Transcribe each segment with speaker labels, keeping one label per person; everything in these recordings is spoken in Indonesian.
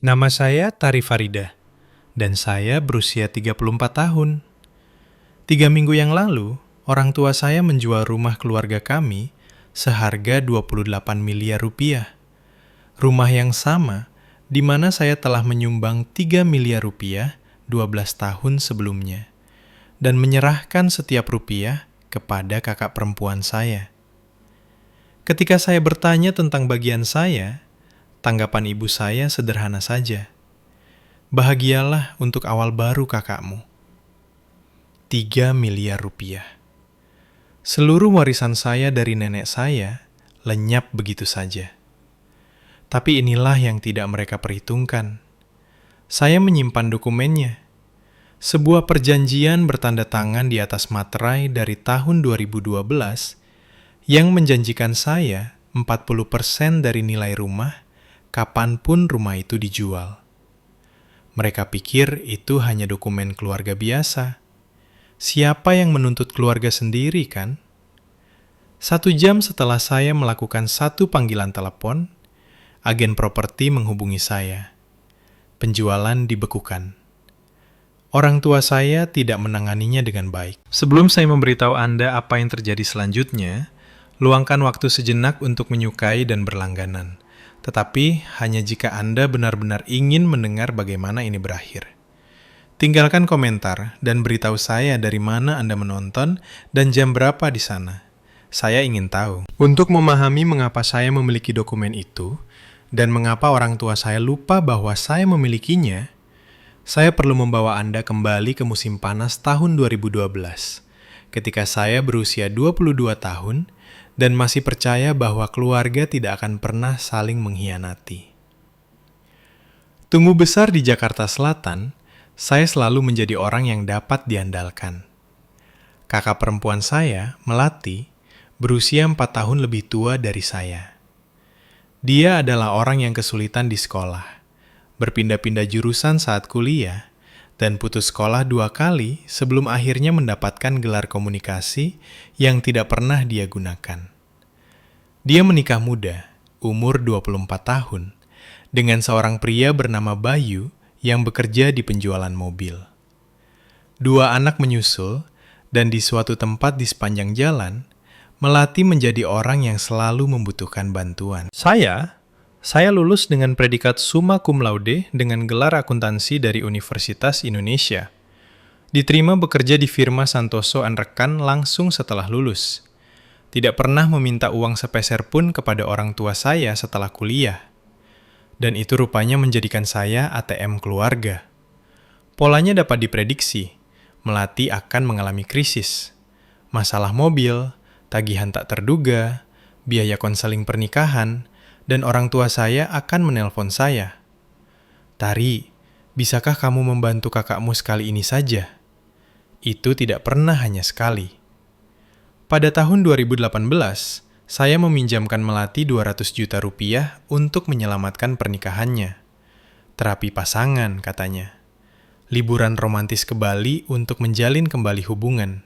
Speaker 1: Nama saya Tari Farida, dan saya berusia 34 tahun. 3 minggu yang lalu, orang tua saya menjual rumah keluarga kami seharga 28 miliar rupiah. Rumah yang sama, di mana saya telah menyumbang 3 miliar rupiah 12 tahun sebelumnya, dan menyerahkan setiap rupiah kepada kakak perempuan saya. Ketika saya bertanya tentang bagian saya, tanggapan ibu saya sederhana saja. Bahagialah untuk awal baru kakakmu. 3 miliar rupiah. Seluruh warisan saya dari nenek saya lenyap begitu saja. Tapi inilah yang tidak mereka perhitungkan. Saya menyimpan dokumennya. Sebuah perjanjian bertanda tangan di atas materai dari tahun 2012 yang menjanjikan saya 40% dari nilai rumah kapanpun rumah itu dijual. Mereka pikir itu hanya dokumen keluarga biasa. Siapa yang menuntut keluarga sendiri, kan? 1 jam setelah saya melakukan satu panggilan telepon, agen properti menghubungi saya. Penjualan dibekukan. Orang tua saya tidak menanganinya dengan baik. Sebelum saya memberitahu Anda apa yang terjadi selanjutnya, luangkan waktu sejenak untuk menyukai dan berlangganan. Tetapi hanya jika Anda benar-benar ingin mendengar bagaimana ini berakhir. Tinggalkan komentar dan beritahu saya dari mana Anda menonton dan jam berapa di sana. Saya ingin tahu. Untuk memahami mengapa saya memiliki dokumen itu, dan mengapa orang tua saya lupa bahwa saya memilikinya, saya perlu membawa Anda kembali ke musim panas tahun 2012, ketika saya berusia 22 tahun dan masih percaya bahwa keluarga tidak akan pernah saling mengkhianati. Tumbuh besar di Jakarta Selatan, saya selalu menjadi orang yang dapat diandalkan. Kakak perempuan saya, Melati, berusia 4 tahun lebih tua dari saya. Dia adalah orang yang kesulitan di sekolah, berpindah-pindah jurusan saat kuliah, dan putus sekolah 2 kali sebelum akhirnya mendapatkan gelar komunikasi yang tidak pernah dia gunakan. Dia menikah muda, umur 24 tahun, dengan seorang pria bernama Bayu yang bekerja di penjualan mobil. 2 anak menyusul, dan di suatu tempat di sepanjang jalan, Melati menjadi orang yang selalu membutuhkan bantuan. Saya lulus dengan predikat summa cum laude dengan gelar akuntansi dari Universitas Indonesia. Diterima bekerja di firma Santoso & Rekan langsung setelah lulus. Tidak pernah meminta uang sepeser pun kepada orang tua saya setelah kuliah. Dan itu rupanya menjadikan saya ATM keluarga. Polanya dapat diprediksi. Melati akan mengalami krisis. Masalah mobil, tagihan tak terduga, biaya konseling pernikahan, dan orang tua saya akan menelpon saya. Tari, bisakah kamu membantu kakakmu sekali ini saja? Itu tidak pernah hanya sekali. Pada tahun 2018, saya meminjamkan Melati 200 juta rupiah untuk menyelamatkan pernikahannya. Terapi pasangan, katanya. Liburan romantis ke Bali untuk menjalin kembali hubungan.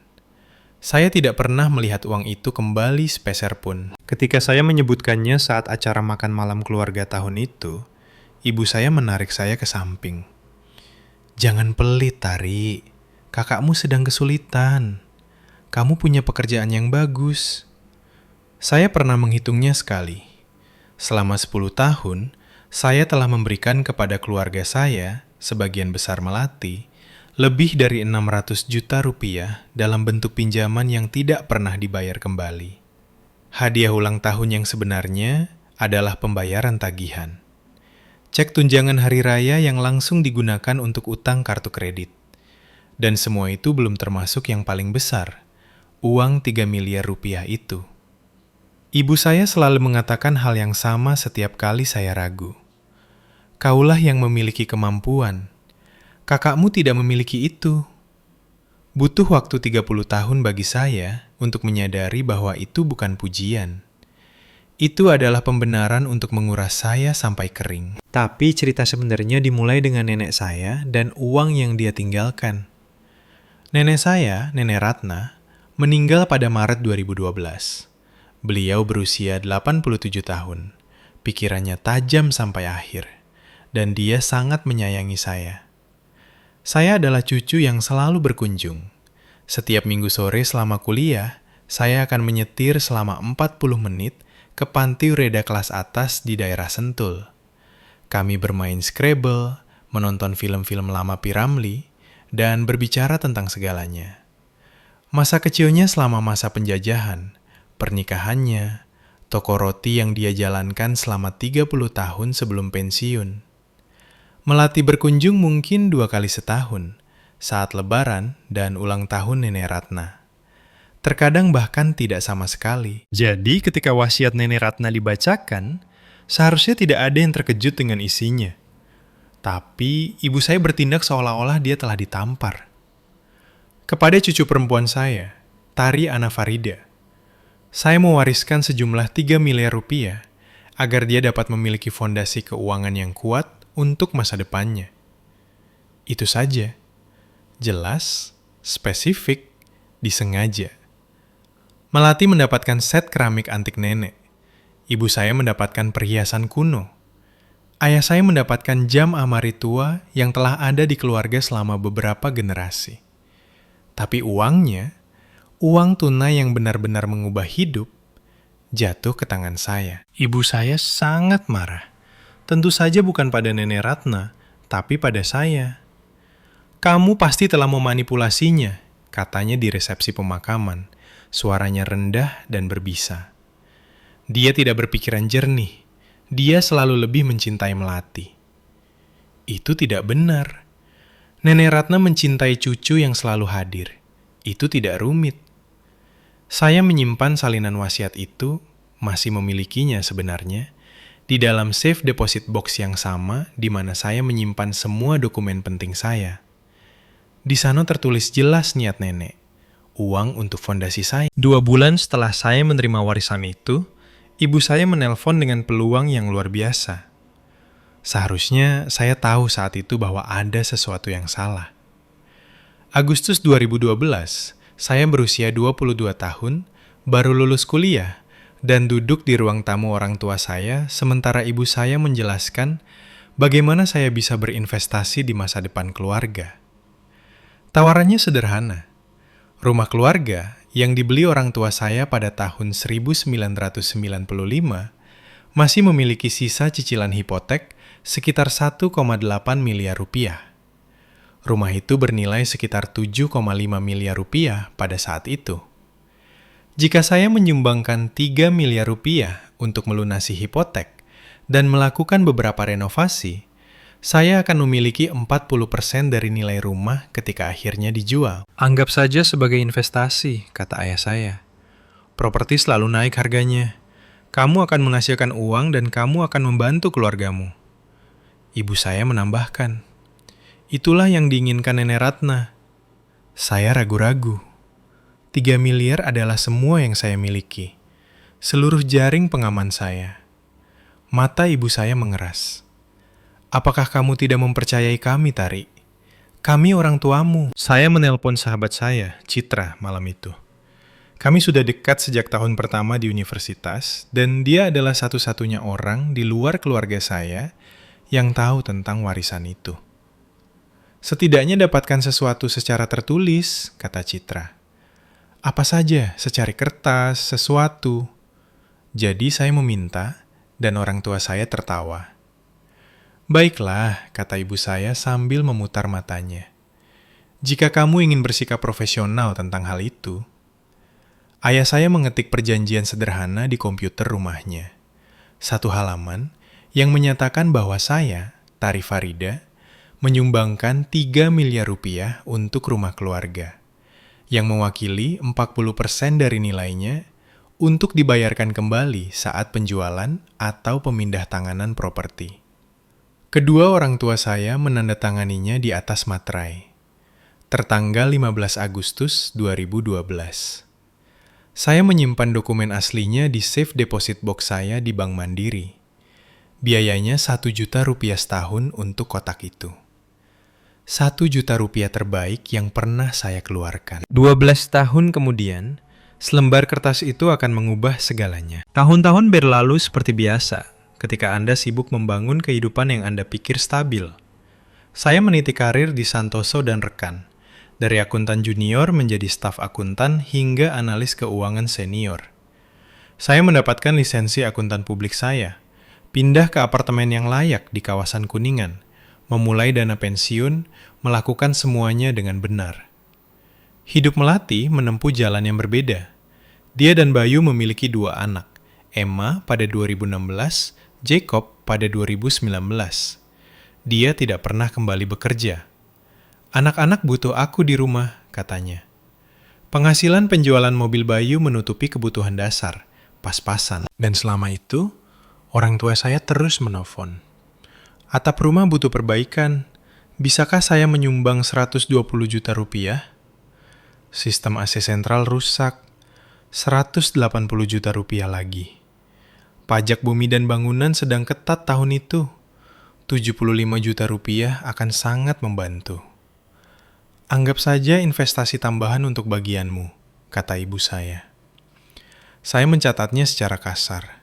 Speaker 1: Saya tidak pernah melihat uang itu kembali sepeser pun. Ketika saya menyebutkannya saat acara makan malam keluarga tahun itu, ibu saya menarik saya ke samping. Jangan pelit, Tari. Kakakmu sedang kesulitan. Kamu punya pekerjaan yang bagus. Saya pernah menghitungnya sekali. Selama 10 tahun, saya telah memberikan kepada keluarga saya, sebagian besar Melati, lebih dari 600 juta rupiah dalam bentuk pinjaman yang tidak pernah dibayar kembali. Hadiah ulang tahun yang sebenarnya adalah pembayaran tagihan. Cek tunjangan hari raya yang langsung digunakan untuk utang kartu kredit. Dan semua itu belum termasuk yang paling besar, uang 3 miliar rupiah itu. Ibu saya selalu mengatakan hal yang sama setiap kali saya ragu. Kaulah yang memiliki kemampuan. Kakakmu tidak memiliki itu. Butuh waktu 30 tahun bagi saya untuk menyadari bahwa itu bukan pujian. Itu adalah pembenaran untuk menguras saya sampai kering. Tapi cerita sebenarnya dimulai dengan nenek saya dan uang yang dia tinggalkan. Nenek saya, Nenek Ratna, meninggal pada Maret 2012. Beliau berusia 87 tahun. Pikirannya tajam sampai akhir. dan dia sangat menyayangi saya. Saya adalah cucu yang selalu berkunjung. Setiap minggu sore selama kuliah, saya akan menyetir selama 40 menit ke panti Reda kelas atas di daerah Sentul. Kami bermain Scrabble, menonton film-film lama P. Ramlee, dan berbicara tentang segalanya. Masa kecilnya selama masa penjajahan, pernikahannya, toko roti yang dia jalankan selama 30 tahun sebelum pensiun. Melati berkunjung mungkin 2 kali setahun, saat lebaran dan ulang tahun Nenek Ratna. Terkadang bahkan tidak sama sekali. Jadi ketika wasiat Nenek Ratna dibacakan, seharusnya tidak ada yang terkejut dengan isinya. Tapi ibu saya bertindak seolah-olah dia telah ditampar. Kepada cucu perempuan saya, Tari Ana Farida, saya mewariskan sejumlah 3 miliar rupiah agar dia dapat memiliki fondasi keuangan yang kuat untuk masa depannya. Itu saja. Jelas, spesifik, disengaja. Melati mendapatkan set keramik antik nenek. Ibu saya mendapatkan perhiasan kuno. Ayah saya mendapatkan jam amari tua yang telah ada di keluarga selama beberapa generasi. Tapi uangnya, uang tunai yang benar-benar mengubah hidup, jatuh ke tangan saya. Ibu saya sangat marah. Tentu saja bukan pada Nenek Ratna, tapi pada saya. Kamu pasti telah memanipulasinya, katanya di resepsi pemakaman. Suaranya rendah dan berbisa. Dia tidak berpikiran jernih. Dia selalu lebih mencintai Melati. Itu tidak benar. Nenek Ratna mencintai cucu yang selalu hadir. Itu tidak rumit. Saya menyimpan salinan wasiat itu, masih memilikinya sebenarnya, di dalam safe deposit box yang sama di mana saya menyimpan semua dokumen penting saya. Di sana tertulis jelas niat nenek, uang untuk fondasi saya. 2 bulan setelah saya menerima warisan itu, ibu saya menelpon dengan peluang yang luar biasa. Seharusnya saya tahu saat itu bahwa ada sesuatu yang salah. Agustus 2012, saya berusia 22 tahun, baru lulus kuliah, dan duduk di ruang tamu orang tua saya sementara ibu saya menjelaskan bagaimana saya bisa berinvestasi di masa depan keluarga. Tawarannya sederhana. Rumah keluarga yang dibeli orang tua saya pada tahun 1995 masih memiliki sisa cicilan hipotek sekitar 1,8 miliar rupiah. Rumah itu bernilai sekitar 7,5 miliar rupiah pada saat itu. Jika saya menyumbangkan 3 miliar rupiah untuk melunasi hipotek dan melakukan beberapa renovasi, saya akan memiliki 40% dari nilai rumah ketika akhirnya dijual. Anggap saja sebagai investasi, kata ayah saya. Properti selalu naik harganya. Kamu akan menghasilkan uang dan kamu akan membantu keluargamu. Ibu saya menambahkan, itulah yang diinginkan Nenek Ratna. Saya ragu-ragu. 3 miliar adalah semua yang saya miliki. Seluruh jaring pengaman saya. Mata ibu saya mengeras. Apakah kamu tidak mempercayai kami, Tari? Kami orang tuamu. Saya menelpon sahabat saya, Citra, malam itu. Kami sudah dekat sejak tahun pertama di universitas, dan dia adalah satu-satunya orang di luar keluarga saya yang tahu tentang warisan itu. Setidaknya dapatkan sesuatu secara tertulis, kata Citra. Apa saja, secari kertas, sesuatu. Jadi saya meminta, dan orang tua saya tertawa. Baiklah, kata ibu saya sambil memutar matanya. Jika kamu ingin bersikap profesional tentang hal itu. Ayah saya mengetik perjanjian sederhana di komputer rumahnya. 1 halaman yang menyatakan bahwa saya, Tari Farida, menyumbangkan 3 miliar rupiah untuk rumah keluarga, yang mewakili 40% dari nilainya untuk dibayarkan kembali saat penjualan atau pemindah tanganan properti. Kedua orang tua saya menandatanganinya di atas materai, tertanggal 15 Agustus 2012. Saya menyimpan dokumen aslinya di safe deposit box saya di Bank Mandiri. Biayanya 1 juta rupiah setahun untuk kotak itu. 1 juta rupiah terbaik yang pernah saya keluarkan. 12 tahun kemudian, selembar kertas itu akan mengubah segalanya. Tahun-tahun berlalu seperti biasa. ketika Anda sibuk membangun kehidupan yang Anda pikir stabil. Saya meniti karir di Santoso dan rekan, dari akuntan junior menjadi staf akuntan hingga analis keuangan senior. Saya mendapatkan lisensi akuntan publik saya, pindah ke apartemen yang layak di kawasan Kuningan, memulai dana pensiun, melakukan semuanya dengan benar. Hidup Melati menempuh jalan yang berbeda. Dia dan Bayu memiliki 2 anak, Emma pada 2016, Jacob pada 2019. Dia tidak pernah kembali bekerja. Anak-anak butuh aku di rumah, katanya. Penghasilan penjualan mobil Bayu menutupi kebutuhan dasar, pas-pasan. Dan selama itu, orang tua saya terus menelpon. Atap rumah butuh perbaikan. Bisakah saya menyumbang 120 juta rupiah? Sistem AC sentral rusak. 180 juta rupiah lagi. Pajak bumi dan bangunan sedang ketat tahun itu. 75 juta rupiah akan sangat membantu. Anggap saja investasi tambahan untuk bagianmu, kata ibu saya. Saya mencatatnya secara kasar.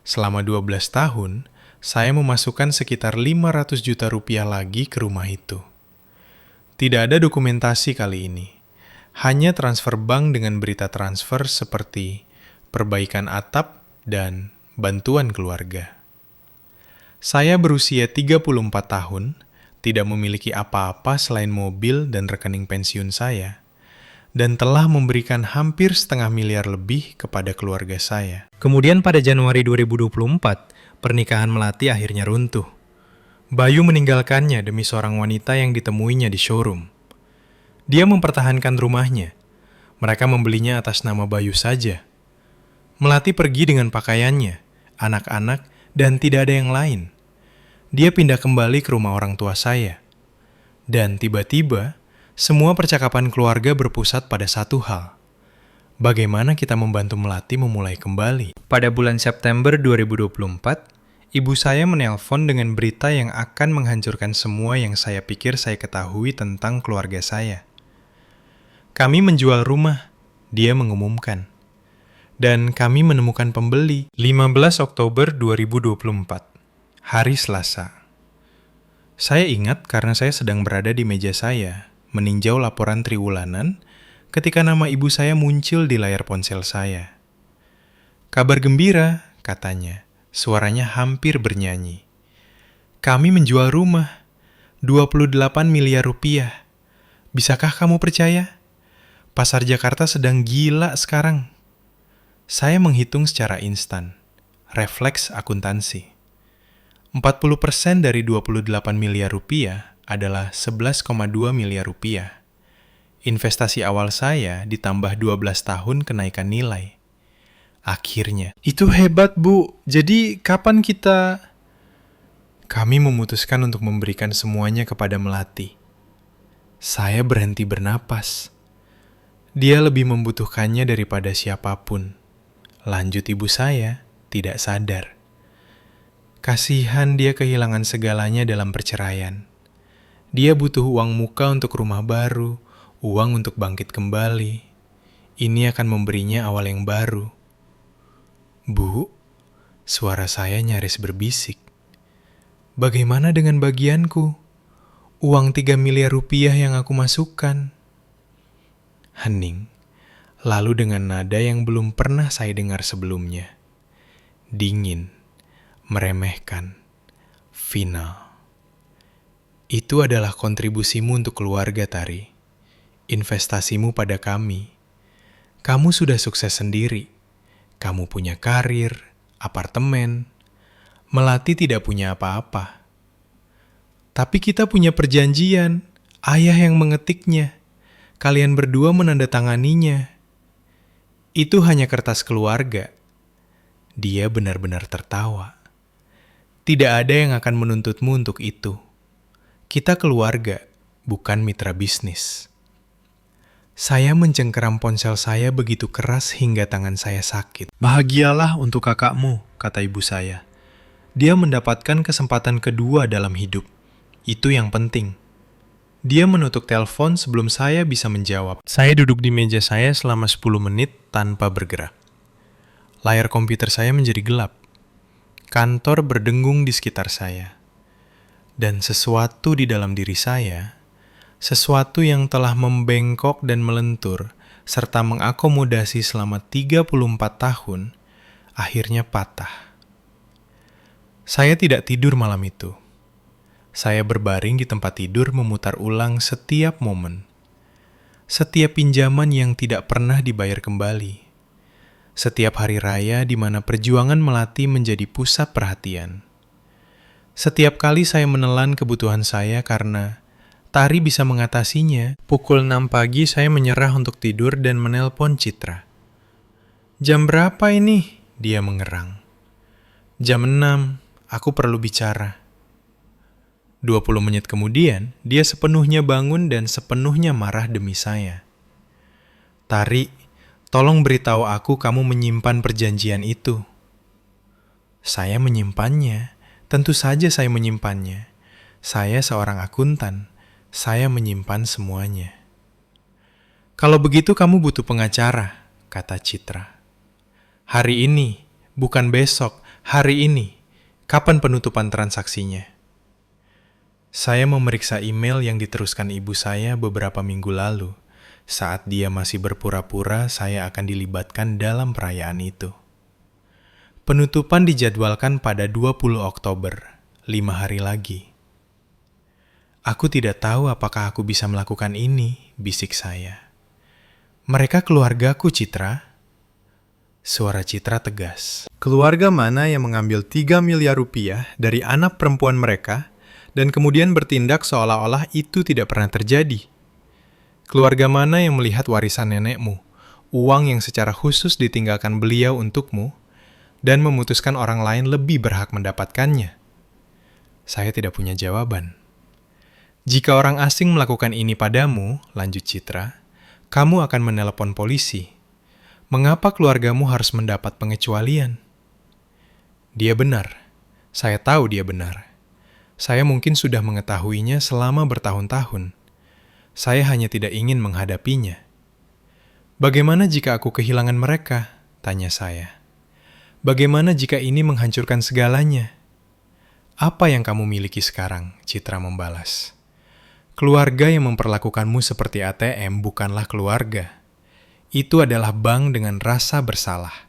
Speaker 1: Selama 12 tahun, saya memasukkan sekitar 500 juta rupiah lagi ke rumah itu. Tidak ada dokumentasi kali ini. Hanya transfer bank dengan berita transfer seperti perbaikan atap dan bantuan keluarga. Saya berusia 34 tahun, tidak memiliki apa-apa selain mobil dan rekening pensiun saya, dan telah memberikan hampir 500 miliar lebih kepada keluarga saya. Kemudian pada Januari 2024, pernikahan Melati akhirnya runtuh. Bayu meninggalkannya demi seorang wanita yang ditemuinya di showroom. Dia mempertahankan rumahnya. Mereka membelinya atas nama Bayu saja. Melati pergi dengan pakaiannya, anak-anak, dan tidak ada yang lain. Dia pindah kembali ke rumah orang tua saya. Dan tiba-tiba, semua percakapan keluarga berpusat pada satu hal. Bagaimana kita membantu Melati memulai kembali? Pada bulan September 2024, ibu saya menelpon dengan berita yang akan menghancurkan semua yang saya pikir saya ketahui tentang keluarga saya. Kami menjual rumah, dia mengumumkan. Dan kami menemukan pembeli. 15 Oktober 2024, hari Selasa. Saya ingat karena saya sedang berada di meja saya, meninjau laporan triwulanan, ketika nama ibu saya muncul di layar ponsel saya. Kabar gembira, katanya, suaranya hampir bernyanyi. Kami menjual rumah, 28 miliar rupiah. Bisakah kamu percaya? Pasar Jakarta sedang gila sekarang. Saya menghitung secara instan. Refleks akuntansi. 40% dari 28 miliar rupiah adalah 11,2 miliar rupiah. Investasi awal saya ditambah 12 tahun kenaikan nilai. Akhirnya. Itu hebat, Bu. Jadi kapan kita... Kami memutuskan untuk memberikan semuanya kepada Melati. Saya berhenti bernapas. Dia lebih membutuhkannya daripada siapapun. Lanjut ibu saya, tidak sadar. Kasihan dia kehilangan segalanya dalam perceraian. Dia butuh uang muka untuk rumah baru, uang untuk bangkit kembali. Ini akan memberinya awal yang baru. Bu, suara saya nyaris berbisik. Bagaimana dengan bagianku? Uang 3 miliar rupiah yang aku masukkan. Hening, lalu dengan nada yang belum pernah saya dengar sebelumnya. Dingin, meremehkan, final. Itu adalah kontribusimu untuk keluarga, Tari. Investasimu pada kami. Kamu sudah sukses sendiri. Kamu punya karir, apartemen. Melati tidak punya apa-apa. Tapi kita punya perjanjian, ayah yang mengetiknya. Kalian berdua menandatanganinya. Itu hanya kertas keluarga. Dia benar-benar tertawa. Tidak ada yang akan menuntutmu untuk itu. Kita keluarga, bukan mitra bisnis. Saya mencengkeram ponsel saya begitu keras hingga tangan saya sakit. Bahagialah untuk kakakmu, kata ibu saya. Dia mendapatkan kesempatan kedua dalam hidup. Itu yang penting. Dia menutup telepon sebelum saya bisa menjawab. Saya duduk di meja saya selama 10 menit tanpa bergerak. Layar komputer saya menjadi gelap. Kantor berdengung di sekitar saya. Dan sesuatu di dalam diri saya, sesuatu yang telah membengkok dan melentur, serta mengakomodasi selama 34 tahun, akhirnya patah. Saya tidak tidur malam itu. Saya berbaring di tempat tidur memutar ulang setiap momen. Setiap pinjaman yang tidak pernah dibayar kembali. Setiap hari raya di mana perjuangan melati menjadi pusat perhatian. Setiap kali saya menelan kebutuhan saya karena Tari bisa mengatasinya, pukul 6 pagi saya menyerah untuk tidur dan menelpon Citra. "Jam berapa ini?" Dia mengerang. "Jam 6. Aku perlu bicara." 20 menit kemudian, dia sepenuhnya bangun dan sepenuhnya marah demi saya. "Tari, tolong beritahu aku kamu menyimpan perjanjian itu." Saya menyimpannya. Tentu saja saya menyimpannya. Saya seorang akuntan. Saya menyimpan semuanya. "Kalau begitu kamu butuh pengacara," kata Citra. "Hari ini, bukan besok, hari ini. Kapan penutupan transaksinya?" Saya memeriksa email yang diteruskan ibu saya beberapa minggu lalu, saat dia masih berpura-pura saya akan dilibatkan dalam perayaan itu. Penutupan dijadwalkan pada 20 Oktober, 5 hari lagi. "Aku tidak tahu apakah aku bisa melakukan ini," bisik saya. "Mereka keluargaku, Citra." Suara Citra tegas. "Keluarga mana yang mengambil 3 miliar rupiah dari anak perempuan mereka dan kemudian bertindak seolah-olah itu tidak pernah terjadi? Keluarga mana yang melihat warisan nenekmu, uang yang secara khusus ditinggalkan beliau untukmu, dan memutuskan orang lain lebih berhak mendapatkannya?" Saya tidak punya jawaban. "Jika orang asing melakukan ini padamu," lanjut Citra, "kamu akan menelepon polisi. Mengapa keluargamu harus mendapat pengecualian?" Dia benar. Saya tahu dia benar. Saya mungkin sudah mengetahuinya selama bertahun-tahun. Saya hanya tidak ingin menghadapinya. "Bagaimana jika aku kehilangan mereka?" tanya saya. "Bagaimana jika ini menghancurkan segalanya?" "Apa yang kamu miliki sekarang?" Citra membalas. "Keluarga yang memperlakukanmu seperti ATM bukanlah keluarga. Itu adalah bank dengan rasa bersalah."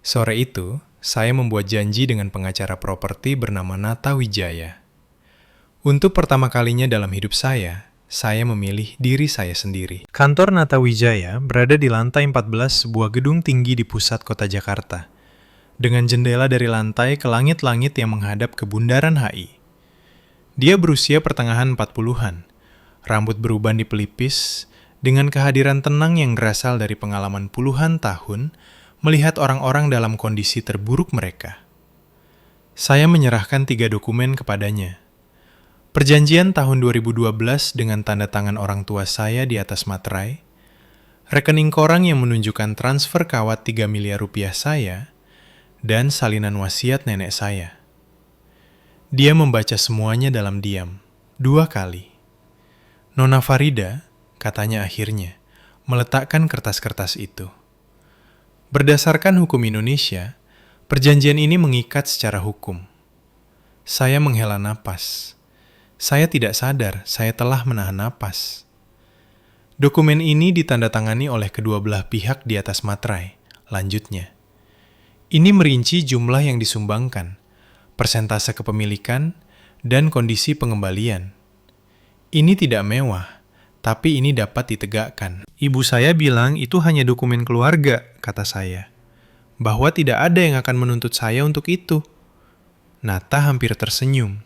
Speaker 1: Sore itu, saya membuat janji dengan pengacara properti bernama Nata Wijaya. Untuk pertama kalinya dalam hidup saya memilih diri saya sendiri. Kantor Nata Wijaya berada di lantai 14 sebuah gedung tinggi di pusat kota Jakarta, dengan jendela dari lantai ke langit-langit yang menghadap ke Bundaran HI. Dia berusia pertengahan 40-an, rambut beruban di pelipis, dengan kehadiran tenang yang berasal dari pengalaman puluhan tahun melihat orang-orang dalam kondisi terburuk mereka. Saya menyerahkan 3 dokumen kepadanya. Perjanjian tahun 2012 dengan tanda tangan orang tua saya di atas materai, rekening koran yang menunjukkan transfer kawat 3 miliar rupiah saya, dan salinan wasiat nenek saya. Dia membaca semuanya dalam diam, 2 kali. "Nona Farida," katanya akhirnya, meletakkan kertas-kertas itu. "Berdasarkan hukum Indonesia, perjanjian ini mengikat secara hukum." Saya menghela napas. Saya tidak sadar saya telah menahan napas. "Dokumen ini ditandatangani oleh kedua belah pihak di atas materai," lanjutnya. "Ini merinci jumlah yang disumbangkan, persentase kepemilikan, dan kondisi pengembalian. Ini tidak mewah, tapi ini dapat ditegakkan." "Ibu saya bilang itu hanya dokumen keluarga," kata saya. "Bahwa tidak ada yang akan menuntut saya untuk itu." Nata hampir tersenyum.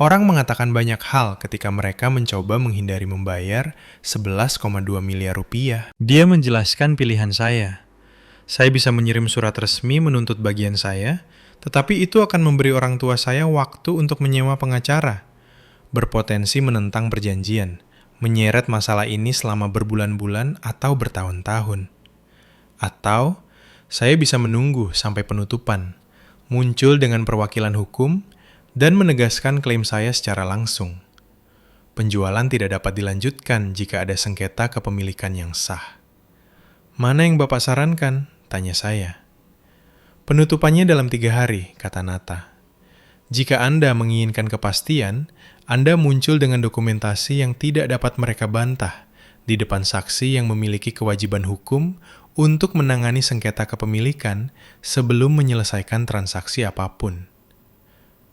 Speaker 1: Orang mengatakan banyak hal ketika mereka mencoba menghindari membayar 11,2 miliar rupiah. Dia menjelaskan pilihan saya. Saya bisa mengirim surat resmi menuntut bagian saya, tetapi itu akan memberi orang tua saya waktu untuk menyewa pengacara, berpotensi menentang perjanjian, menyeret masalah ini selama berbulan-bulan atau bertahun-tahun. Atau, saya bisa menunggu sampai penutupan, muncul dengan perwakilan hukum, dan menegaskan klaim saya secara langsung. Penjualan tidak dapat dilanjutkan jika ada sengketa kepemilikan yang sah. "Mana yang Bapak sarankan?" tanya saya. Penutupannya dalam 3 hari, kata Nata. Jika Anda menginginkan kepastian, Anda muncul dengan dokumentasi yang tidak dapat mereka bantah di depan saksi yang memiliki kewajiban hukum untuk menangani sengketa kepemilikan sebelum menyelesaikan transaksi apapun.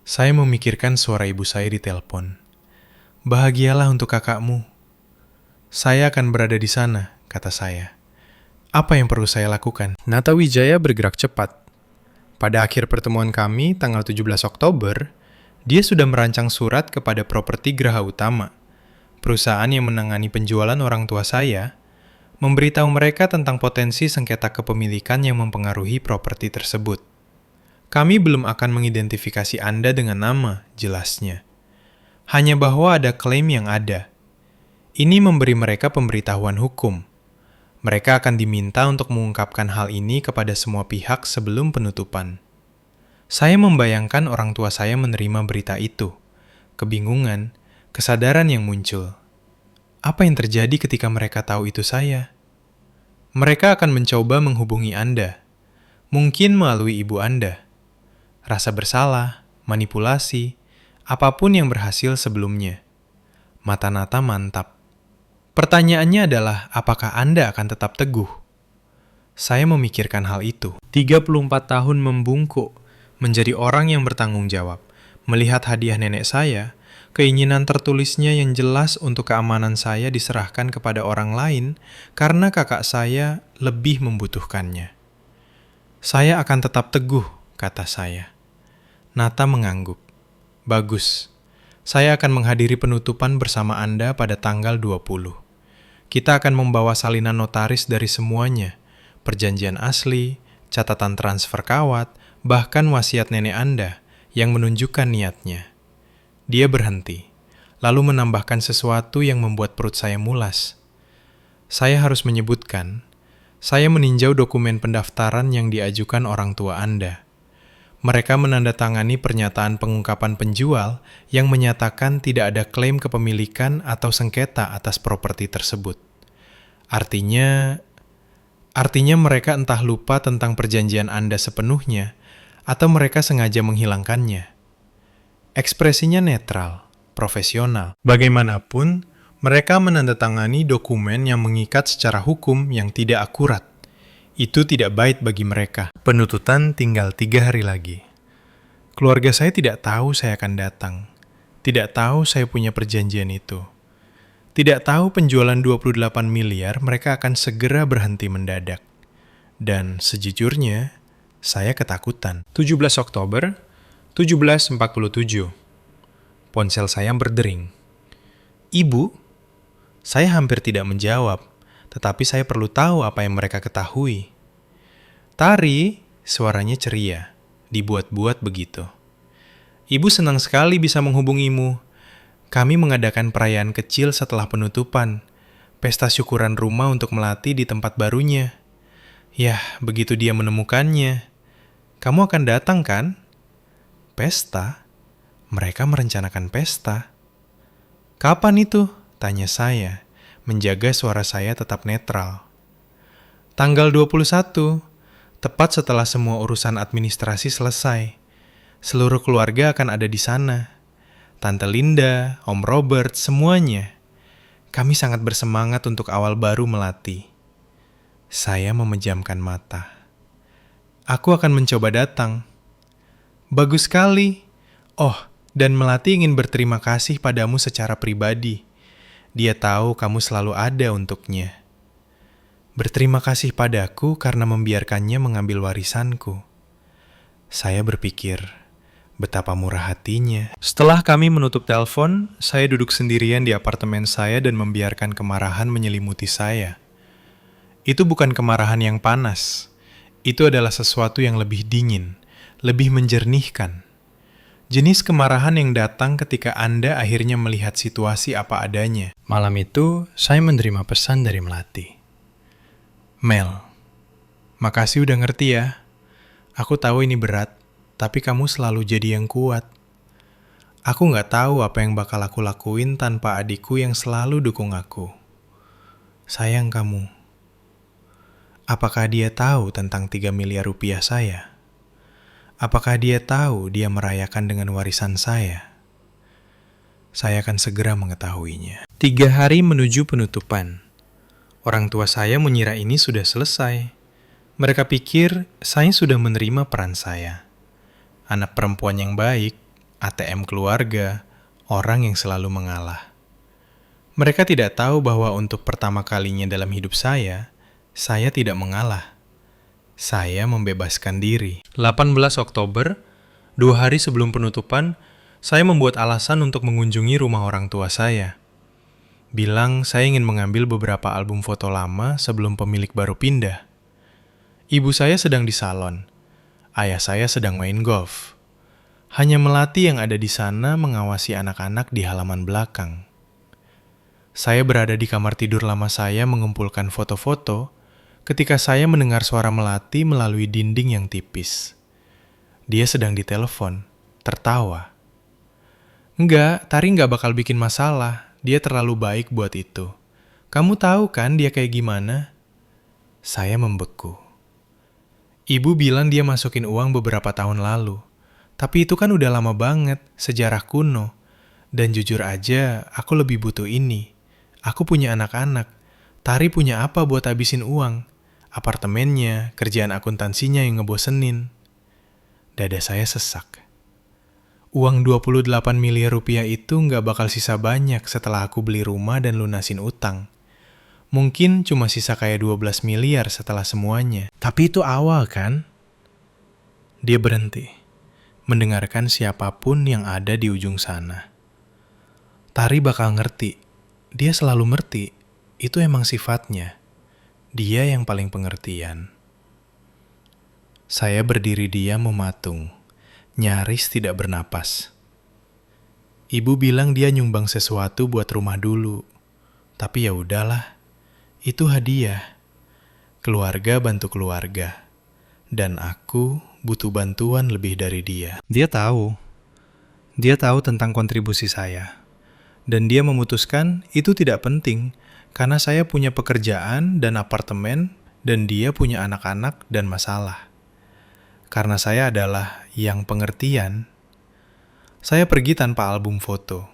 Speaker 1: Saya memikirkan suara ibu saya di telepon. Bahagialah untuk kakakmu. Saya akan berada di sana, kata saya. Apa yang perlu saya lakukan? Nata Wijaya bergerak cepat. Pada akhir pertemuan kami, tanggal 17 Oktober, dia sudah merancang surat kepada Properti Graha Utama, perusahaan yang menangani penjualan orang tua saya, memberitahu mereka tentang potensi sengketa kepemilikan yang mempengaruhi properti tersebut. Kami belum akan mengidentifikasi Anda dengan nama, jelasnya. Hanya bahwa ada klaim yang ada. Ini memberi mereka pemberitahuan hukum. Mereka akan diminta untuk mengungkapkan hal ini kepada semua pihak sebelum penutupan. Saya membayangkan orang tua saya menerima berita itu. Kebingungan, kesadaran yang muncul. Apa yang terjadi ketika mereka tahu itu saya? Mereka akan mencoba menghubungi Anda. Mungkin melalui ibu Anda. Rasa bersalah, manipulasi, apapun yang berhasil sebelumnya. Mata Nata mantap. Pertanyaannya adalah, apakah Anda akan tetap teguh? Saya memikirkan hal itu. 34 tahun membungkuk, menjadi orang yang bertanggung jawab. Melihat hadiah nenek saya, keinginan tertulisnya yang jelas untuk keamanan saya diserahkan kepada orang lain karena kakak saya lebih membutuhkannya. Saya akan tetap teguh, kata saya. Nata mengangguk. Bagus. Saya akan menghadiri penutupan bersama Anda pada tanggal 20. Kita akan membawa salinan notaris dari semuanya, perjanjian asli, catatan transfer kawat, bahkan wasiat nenek Anda yang menunjukkan niatnya. Dia berhenti, lalu menambahkan sesuatu yang membuat perut saya mulas. Saya harus menyebutkan, saya meninjau dokumen pendaftaran yang diajukan orang tua Anda. Mereka menandatangani pernyataan pengungkapan penjual yang menyatakan tidak ada klaim kepemilikan atau sengketa atas properti tersebut. Artinya mereka entah lupa tentang perjanjian Anda sepenuhnya, atau mereka sengaja menghilangkannya. Ekspresinya netral, profesional. Bagaimanapun, mereka menandatangani dokumen yang mengikat secara hukum yang tidak akurat. Itu tidak baik bagi mereka. Penuntutan tinggal 3 hari lagi. Keluarga saya tidak tahu saya akan datang. Tidak tahu saya punya perjanjian itu. Tidak tahu penjualan 28 miliar mereka akan segera berhenti mendadak. Dan sejujurnya, saya ketakutan. 17 Oktober, 1747. Ponsel saya berdering. Ibu? Saya hampir tidak menjawab. Tetapi saya perlu tahu apa yang mereka ketahui. Tari, suaranya ceria, dibuat-buat begitu. Ibu senang sekali bisa menghubungimu. Kami mengadakan perayaan kecil setelah penutupan. Pesta syukuran rumah untuk Melati di tempat barunya. Yah, begitu dia menemukannya. Kamu akan datang kan? Pesta? Mereka merencanakan pesta. Kapan itu? Tanya saya. Menjaga suara saya tetap netral. Tanggal 21, tepat setelah semua urusan administrasi selesai. Seluruh keluarga akan ada di sana. Tante Linda, Om Robert, semuanya. Kami sangat bersemangat untuk awal baru Melati. Saya memejamkan mata. Aku akan mencoba datang. Bagus sekali. Oh, dan Melati ingin berterima kasih padamu secara pribadi. Dia tahu kamu selalu ada untuknya. Berterima kasih padaku karena membiarkannya mengambil warisanku. Saya berpikir, betapa murah hatinya. Setelah kami menutup telepon, saya duduk sendirian di apartemen saya dan membiarkan kemarahan menyelimuti saya. Itu bukan kemarahan yang panas. Itu adalah sesuatu yang lebih dingin, lebih menjernihkan. Jenis kemarahan yang datang ketika Anda akhirnya melihat situasi apa adanya. Malam itu, saya menerima pesan dari Melati. Mel, makasih udah ngerti ya. Aku tahu ini berat, tapi kamu selalu jadi yang kuat. Aku nggak tahu apa yang bakal aku lakuin tanpa adikku yang selalu dukung aku. Sayang kamu. Apakah dia tahu tentang 3 miliar rupiah saya? Apakah dia tahu dia merayakan dengan warisan saya? Saya akan segera mengetahuinya. 3 hari menuju penutupan. Orang tua saya mengira ini sudah selesai. Mereka pikir saya sudah menerima peran saya. Anak perempuan yang baik, ATM keluarga, orang yang selalu mengalah. Mereka tidak tahu bahwa untuk pertama kalinya dalam hidup saya tidak mengalah. Saya membebaskan diri. 18 Oktober, 2 hari sebelum penutupan, saya membuat alasan untuk mengunjungi rumah orang tua saya. Bilang saya ingin mengambil beberapa album foto lama sebelum pemilik baru pindah. Ibu saya sedang di salon. Ayah saya sedang main golf. Hanya Melati yang ada di sana mengawasi anak-anak di halaman belakang. Saya berada di kamar tidur lama saya mengumpulkan foto-foto ketika saya mendengar suara Melati melalui dinding yang tipis. Dia sedang ditelepon, tertawa. Enggak, Tari nggak bakal bikin masalah. Dia terlalu baik buat itu. Kamu tahu kan dia kayak gimana? Saya membeku. Ibu bilang dia masukin uang beberapa tahun lalu. Tapi itu kan udah lama banget, sejarah kuno. Dan jujur aja, aku lebih butuh ini. Aku punya anak-anak. Tari punya apa buat habisin uang? Apartemennya, kerjaan akuntansinya yang ngebosenin. Dada saya sesak. Uang 28 miliar rupiah itu nggak bakal sisa banyak setelah aku beli rumah dan lunasin utang. Mungkin cuma sisa kayak 12 miliar setelah semuanya. Tapi itu awal kan? Dia berhenti, mendengarkan siapapun yang ada di ujung sana. Tari bakal ngerti. Dia selalu ngerti. Itu emang sifatnya. Dia yang paling pengertian. Saya berdiri diam mematung, nyaris tidak bernapas. Ibu bilang dia nyumbang sesuatu buat rumah dulu. Tapi ya udahlah. Itu hadiah. Keluarga bantu keluarga. Dan aku butuh bantuan lebih dari dia. Dia tahu. Dia tahu tentang kontribusi saya. Dan dia memutuskan itu tidak penting karena saya punya pekerjaan dan apartemen dan dia punya anak-anak dan masalah. Karena saya adalah yang pengertian, saya pergi tanpa album foto.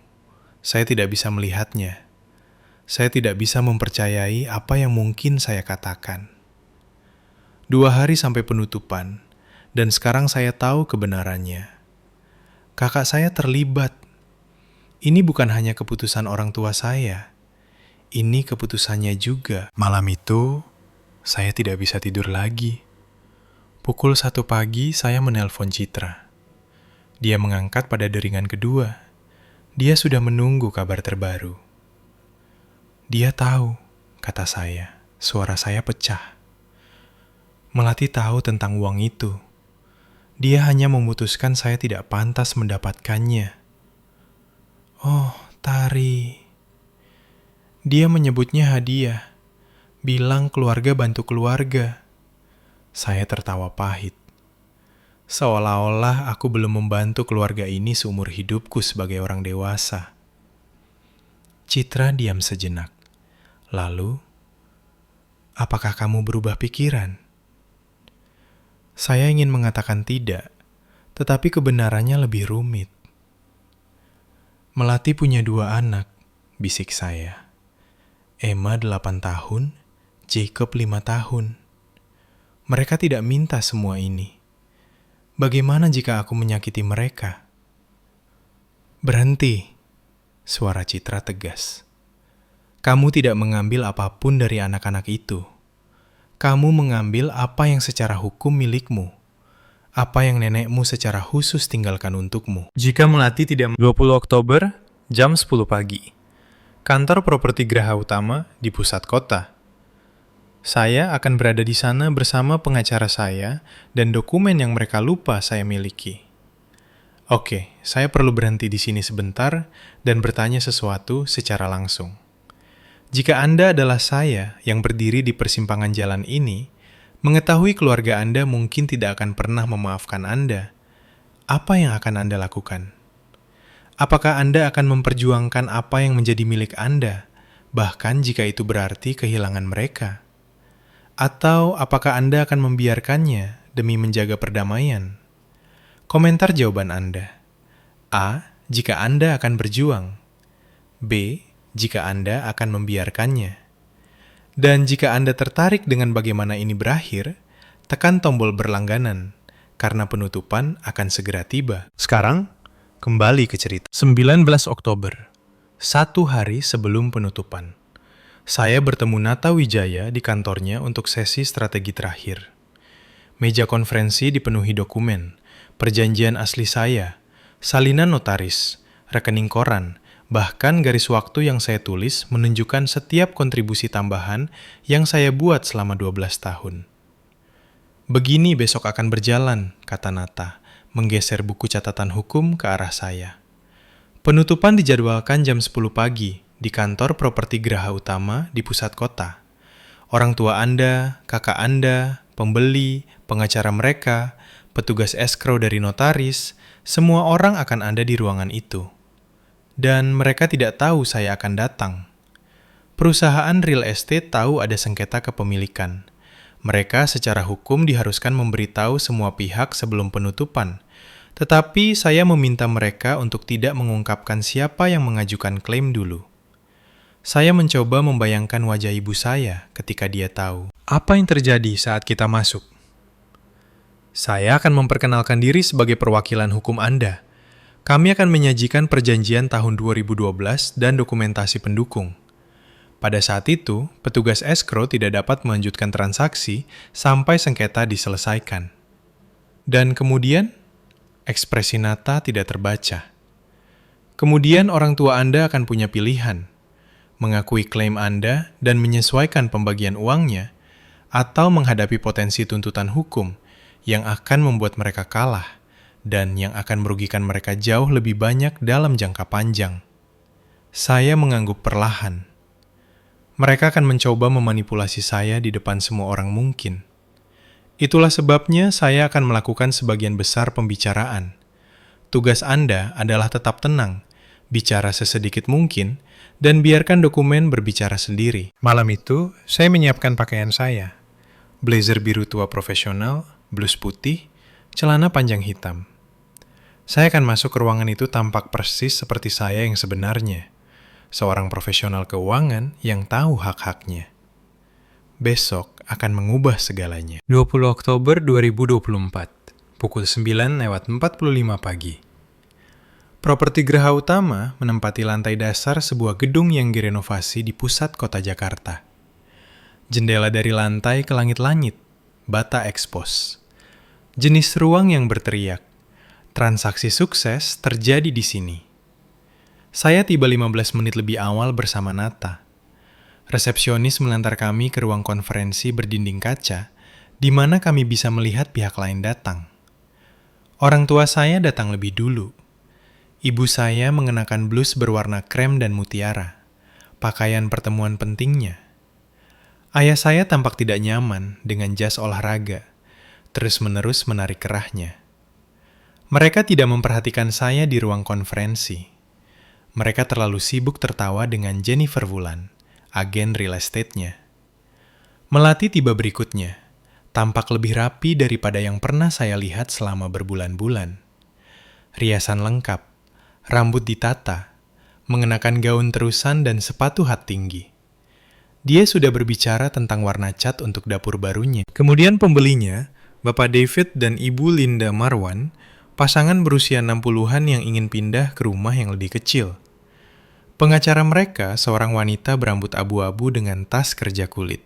Speaker 1: Saya tidak bisa melihatnya. Saya tidak bisa mempercayai apa yang mungkin saya katakan. 2 hari sampai penutupan, dan sekarang saya tahu kebenarannya. Kakak saya terlibat. Ini bukan hanya keputusan orang tua saya. Ini keputusannya juga. Malam itu, saya tidak bisa tidur lagi. Pukul 1 pagi, saya menelpon Citra. Dia mengangkat pada deringan kedua. Dia sudah menunggu kabar terbaru. Dia tahu, kata saya. Suara saya pecah. Melati tahu tentang uang itu. Dia hanya memutuskan saya tidak pantas mendapatkannya. Oh, Tari. Dia menyebutnya hadiah. Bilang keluarga bantu keluarga. Saya tertawa pahit. Seolah-olah aku belum membantu keluarga ini seumur hidupku sebagai orang dewasa. Citra diam sejenak. Lalu, apakah kamu berubah pikiran? Saya ingin mengatakan tidak, tetapi kebenarannya lebih rumit. Melati punya 2 anak, bisik saya. Emma 8 tahun, Jacob 5 tahun. Mereka tidak minta semua ini. Bagaimana jika aku menyakiti mereka? Berhenti, suara Citra tegas. Kamu tidak mengambil apapun dari anak-anak itu. Kamu mengambil apa yang secara hukum milikmu. Apa yang nenekmu secara khusus tinggalkan untukmu. Jika Melati tidak 20 Oktober, jam 10 pagi. Kantor properti Graha Utama di pusat kota. Saya akan berada di sana bersama pengacara saya dan dokumen yang mereka lupa saya miliki. Oke, saya perlu berhenti di sini sebentar dan bertanya sesuatu secara langsung. Jika Anda adalah saya yang berdiri di persimpangan jalan ini, mengetahui keluarga Anda mungkin tidak akan pernah memaafkan Anda, apa yang akan Anda lakukan? Apakah Anda akan memperjuangkan apa yang menjadi milik Anda, bahkan jika itu berarti kehilangan mereka? Atau apakah Anda akan membiarkannya demi menjaga perdamaian? Komentar jawaban Anda. A. Jika Anda akan berjuang. B. Jika Anda akan membiarkannya. Dan jika Anda tertarik dengan bagaimana ini berakhir, tekan tombol berlangganan, karena penutupan akan segera tiba. Sekarang, kembali ke cerita. 19 Oktober, 1 hari sebelum penutupan. Saya bertemu Nata Wijaya di kantornya untuk sesi strategi terakhir. Meja konferensi dipenuhi dokumen, perjanjian asli saya, salinan notaris, rekening koran, bahkan garis waktu yang saya tulis menunjukkan setiap kontribusi tambahan yang saya buat selama 12 tahun. Begini besok akan berjalan, kata Nata, menggeser buku catatan hukum ke arah saya. Penutupan dijadwalkan jam 10 pagi di kantor properti Geraha Utama di pusat kota. Orang tua Anda, kakak Anda, pembeli, pengacara mereka, petugas escrow dari notaris, semua orang akan ada di ruangan itu. Dan mereka tidak tahu saya akan datang. Perusahaan real estate tahu ada sengketa kepemilikan. Mereka secara hukum diharuskan memberitahu semua pihak sebelum penutupan. Tetapi saya meminta mereka untuk tidak mengungkapkan siapa yang mengajukan klaim dulu. Saya mencoba membayangkan wajah ibu saya ketika dia tahu. Apa yang terjadi saat kita masuk? Saya akan memperkenalkan diri sebagai perwakilan hukum Anda. Kami akan menyajikan perjanjian tahun 2012 dan dokumentasi pendukung. Pada saat itu, petugas escrow tidak dapat melanjutkan transaksi sampai sengketa diselesaikan. Dan kemudian, ekspresi Nata tidak terbaca. Kemudian orang tua Anda akan punya pilihan, mengakui klaim Anda dan menyesuaikan pembagian uangnya, atau menghadapi potensi tuntutan hukum yang akan membuat mereka kalah, dan yang akan merugikan mereka jauh lebih banyak dalam jangka panjang. Saya mengangguk perlahan. Mereka akan mencoba memanipulasi saya di depan semua orang mungkin. Itulah sebabnya saya akan melakukan sebagian besar pembicaraan. Tugas Anda adalah tetap tenang, bicara sesedikit mungkin, dan biarkan dokumen berbicara sendiri. Malam itu, saya menyiapkan pakaian saya. Blazer biru tua profesional, blus putih, celana panjang hitam. Saya akan masuk ke ruangan itu tampak persis seperti saya yang sebenarnya. Seorang profesional keuangan yang tahu hak-haknya. Besok akan mengubah segalanya. 20 Oktober 2024, pukul 9:45 pagi. Properti Geraha Utama menempati lantai dasar sebuah gedung yang direnovasi di pusat kota Jakarta. Jendela dari lantai ke langit-langit, bata ekspos. Jenis ruang yang berteriak. Transaksi sukses terjadi di sini. Saya tiba 15 menit lebih awal bersama Nata. Resepsionis mengantar kami ke ruang konferensi berdinding kaca, di mana kami bisa melihat pihak lain datang. Orang tua saya datang lebih dulu. Ibu saya mengenakan blus berwarna krem dan mutiara, pakaian pertemuan pentingnya. Ayah saya tampak tidak nyaman dengan jas olahraga, terus-menerus menarik kerahnya. Mereka tidak memperhatikan saya di ruang konferensi. Mereka terlalu sibuk tertawa dengan Jennifer Wulan, agen real estate-nya. Melati tiba berikutnya, tampak lebih rapi daripada yang pernah saya lihat selama berbulan-bulan. Riasan lengkap, rambut ditata, mengenakan gaun terusan dan sepatu hat tinggi. Dia sudah berbicara tentang warna cat untuk dapur barunya. Kemudian pembelinya, Bapak David dan Ibu Linda Marwan, pasangan berusia 60-an yang ingin pindah ke rumah yang lebih kecil. Pengacara mereka seorang wanita berambut abu-abu dengan tas kerja kulit.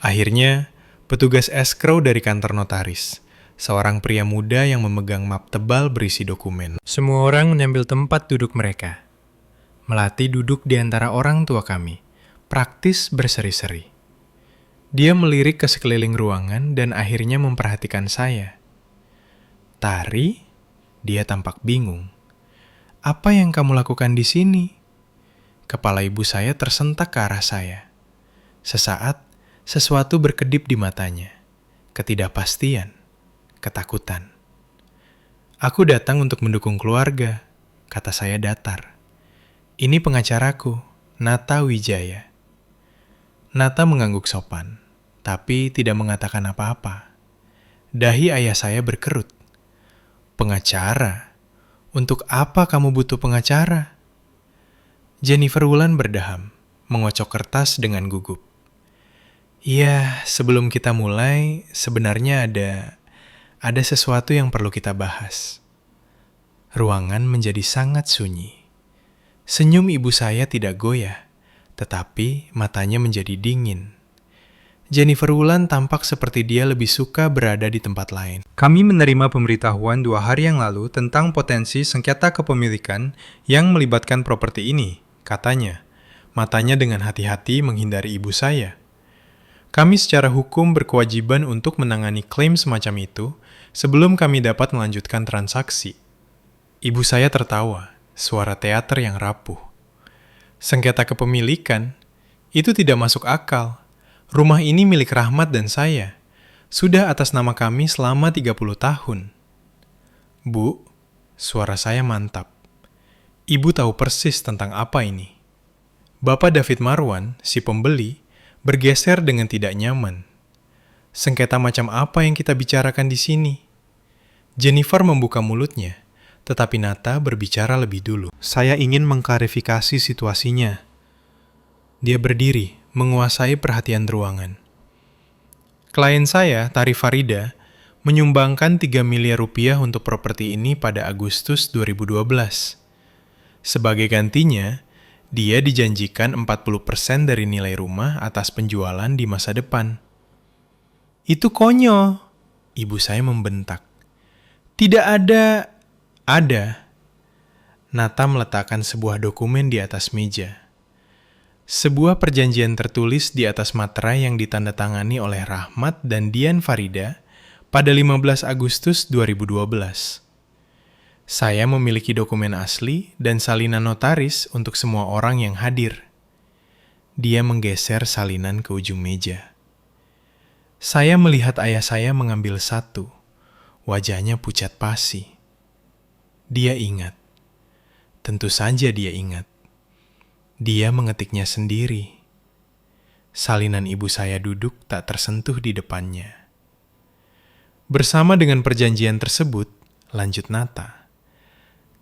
Speaker 1: Akhirnya, petugas escrow dari kantor notaris, seorang pria muda yang memegang map tebal berisi dokumen. Semua orang mengambil tempat duduk mereka. Melati duduk di antara orang tua kami, praktis berseri-seri. Dia melirik ke sekeliling ruangan dan akhirnya memperhatikan saya. Tari, dia tampak bingung. Apa yang kamu lakukan di sini? Kepala ibu saya tersentak ke arah saya. Sesaat, sesuatu berkedip di matanya. Ketidakpastian, ketakutan. Aku datang untuk mendukung keluarga, kata saya datar. Ini pengacaraku, Nata Wijaya. Nata mengangguk sopan, tapi tidak mengatakan apa-apa. Dahi ayah saya berkerut. Pengacara? Untuk apa kamu butuh pengacara? Jennifer Wulan berdaham, mengocok kertas dengan gugup. Iya, sebelum kita mulai, sebenarnya ada sesuatu yang perlu kita bahas. Ruangan menjadi sangat sunyi. Senyum ibu saya tidak goyah, tetapi matanya menjadi dingin. Jennifer Wulan tampak seperti dia lebih suka berada di tempat lain. Kami menerima pemberitahuan 2 hari yang lalu tentang potensi sengketa kepemilikan yang melibatkan properti ini, katanya. Matanya dengan hati-hati menghindari ibu saya. Kami secara hukum berkewajiban untuk menangani klaim semacam itu sebelum kami dapat melanjutkan transaksi. Ibu saya tertawa, suara teater yang rapuh. Sengketa kepemilikan? Itu tidak masuk akal. Rumah ini milik Rahmat dan saya. Sudah atas nama kami selama 30 tahun. Bu, suara saya mantap. Ibu tahu persis tentang apa ini. Bapak David Marwan, si pembeli, bergeser dengan tidak nyaman. Sengketa macam apa yang kita bicarakan di sini? Jennifer membuka mulutnya, tetapi Nata berbicara lebih dulu. Saya ingin mengklarifikasi situasinya. Dia berdiri, menguasai perhatian ruangan. Klien saya, Tari Farida, menyumbangkan 3 miliar rupiah untuk properti ini pada Agustus 2012. Sebagai gantinya, dia dijanjikan 40% dari nilai rumah atas penjualan di masa depan. Itu konyol, ibu saya membentak. Tidak ada. Ada. Nata meletakkan sebuah dokumen di atas meja. Sebuah perjanjian tertulis di atas materai yang ditandatangani oleh Rahmat dan Dian Farida pada 15 Agustus 2012. Saya memiliki dokumen asli dan salinan notaris untuk semua orang yang hadir. Dia menggeser salinan ke ujung meja. Saya melihat ayah saya mengambil satu. Wajahnya pucat pasi. Dia ingat. Tentu saja dia ingat. Dia mengetiknya sendiri. Salinan ibu saya duduk tak tersentuh di depannya. Bersama dengan perjanjian tersebut, lanjut Nata,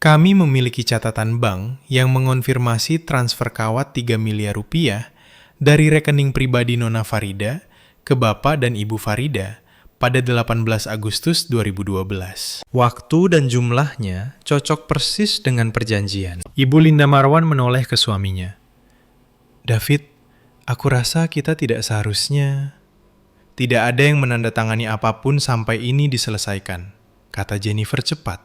Speaker 1: kami memiliki catatan bank yang mengonfirmasi transfer kawat 3 miliar rupiah dari rekening pribadi Nona Farida ke Bapak dan Ibu Farida pada 18 Agustus 2012. Waktu dan jumlahnya cocok persis dengan perjanjian. Ibu Linda Marwan menoleh ke suaminya. David, aku rasa kita tidak seharusnya. Tidak ada yang menandatangani apapun sampai ini diselesaikan, kata Jennifer cepat.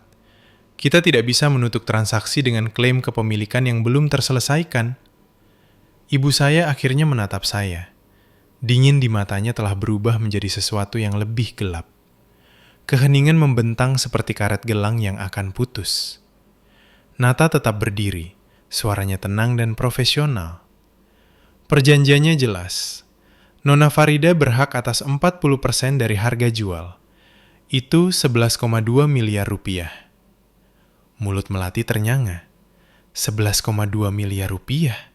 Speaker 1: Kita tidak bisa menutup transaksi dengan klaim kepemilikan yang belum terselesaikan. Ibu saya akhirnya menatap saya. Dingin di matanya telah berubah menjadi sesuatu yang lebih gelap. Keheningan membentang seperti karet gelang yang akan putus. Nata tetap berdiri, suaranya tenang dan profesional. Perjanjiannya jelas. Nona Farida berhak atas 40% dari harga jual. Itu 11,2 miliar rupiah. Mulut Melati ternyanga. 11,2 miliar rupiah?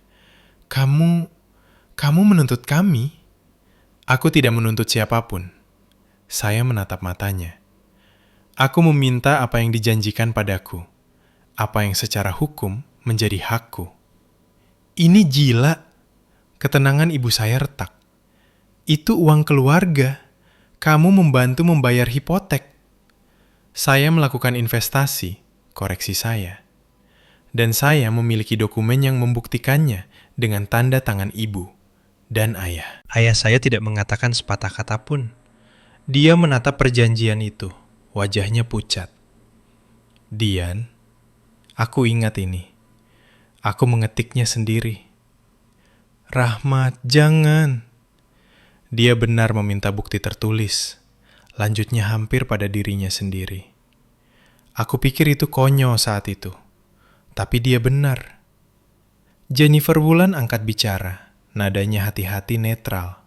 Speaker 1: Kamu menuntut kami? Aku tidak menuntut siapapun. Saya menatap matanya. Aku meminta apa yang dijanjikan padaku. Apa yang secara hukum menjadi hakku. Ini gila. Ketenangan ibu saya retak. Itu uang keluarga. Kamu membantu membayar hipotek. Saya melakukan investasi, koreksi saya. Dan saya memiliki dokumen yang membuktikannya dengan tanda tangan ibu dan ayah. Ayah saya tidak mengatakan sepatah kata pun. Dia menatap perjanjian itu, wajahnya pucat. Dian, aku ingat ini. Aku mengetiknya sendiri. Rahmat, jangan. Dia benar meminta bukti tertulis. Lanjutnya hampir pada dirinya sendiri. Aku pikir itu konyol saat itu. Tapi dia benar. Jennifer Wulan angkat bicara. Nadanya hati-hati netral.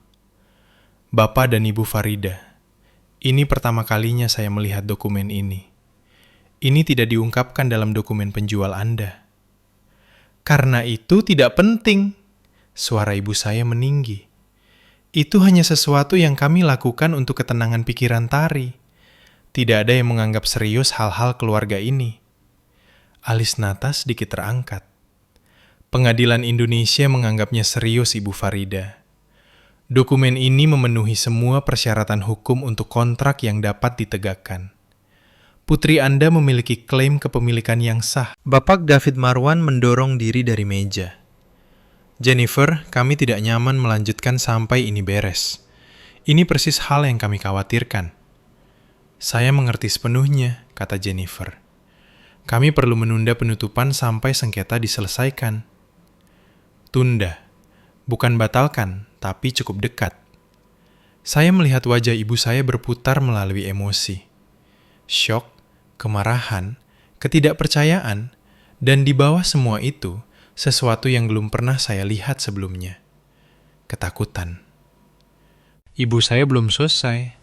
Speaker 1: Bapak dan Ibu Farida, ini pertama kalinya saya melihat dokumen ini. Ini tidak diungkapkan dalam dokumen penjual Anda. Karena itu tidak penting. Suara ibu saya meninggi. Itu hanya sesuatu yang kami lakukan untuk ketenangan pikiran Tari. Tidak ada yang menganggap serius hal-hal keluarga ini. Alis Nata sedikit terangkat. Pengadilan Indonesia menganggapnya serius, Ibu Farida. Dokumen ini memenuhi semua persyaratan hukum untuk kontrak yang dapat ditegakkan. Putri Anda memiliki klaim kepemilikan yang sah. Bapak David Marwan mendorong diri dari meja. Jennifer, kami tidak nyaman melanjutkan sampai ini beres. Ini persis hal yang kami khawatirkan. Saya mengerti sepenuhnya, kata Jennifer. Kami perlu menunda penutupan sampai sengketa diselesaikan. Tunda, bukan batalkan, tapi cukup dekat. Saya melihat wajah ibu saya berputar melalui emosi. Syok, kemarahan, ketidakpercayaan, dan di bawah semua itu, sesuatu yang belum pernah saya lihat sebelumnya. Ketakutan. Ibu saya belum selesai.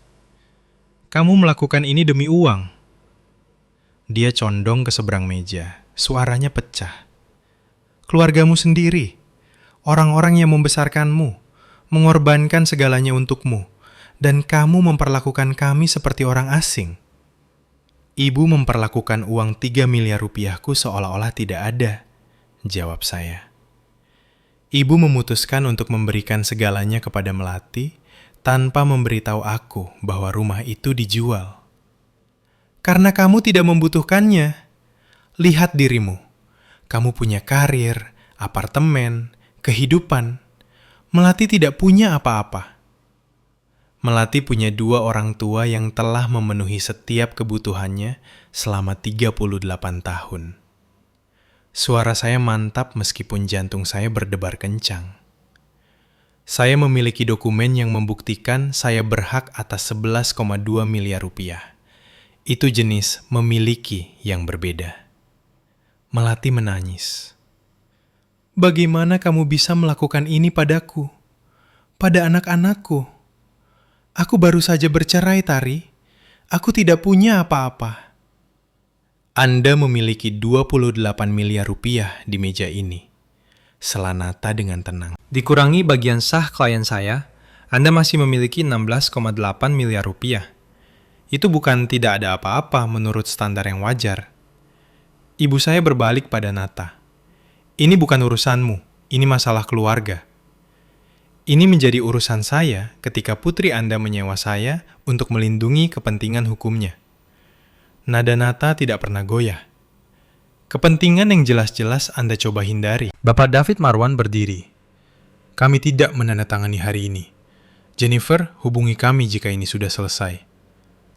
Speaker 1: Kamu melakukan ini demi uang. Dia condong ke seberang meja, suaranya pecah. Keluargamu sendiri, orang-orang yang membesarkanmu, mengorbankan segalanya untukmu, dan kamu memperlakukan kami seperti orang asing. Ibu memperlakukan uang 3 miliar rupiahku seolah-olah tidak ada, jawab saya. Ibu memutuskan untuk memberikan segalanya kepada Melati tanpa memberitahu aku bahwa rumah itu dijual. Karena kamu tidak membutuhkannya. Lihat dirimu. Kamu punya karir, apartemen, kehidupan. Melati tidak punya apa-apa. Melati punya 2 orang tua yang telah memenuhi setiap kebutuhannya selama 38 tahun. Suara saya mantap meskipun jantung saya berdebar kencang. Saya memiliki dokumen yang membuktikan saya berhak atas 11,2 miliar rupiah. Itu jenis memiliki yang berbeda. Melati menangis. Bagaimana kamu bisa melakukan ini padaku? Pada anak-anakku? Aku baru saja bercerai, Tari. Aku tidak punya apa-apa. Anda memiliki 28 miliar rupiah di meja ini. Sela Nata dengan tenang. Dikurangi bagian sah klien saya, Anda masih memiliki 16,8 miliar rupiah. Itu bukan tidak ada apa-apa menurut standar yang wajar. Ibu saya berbalik pada Nata. Ini bukan urusanmu, ini masalah keluarga. Ini menjadi urusan saya ketika putri Anda menyewa saya untuk melindungi kepentingan hukumnya. Nada Nata tidak pernah goyah. Kepentingan yang jelas-jelas Anda coba hindari. Bapak David Marwan berdiri. Kami tidak menandatangani hari ini. Jennifer, hubungi kami jika ini sudah selesai.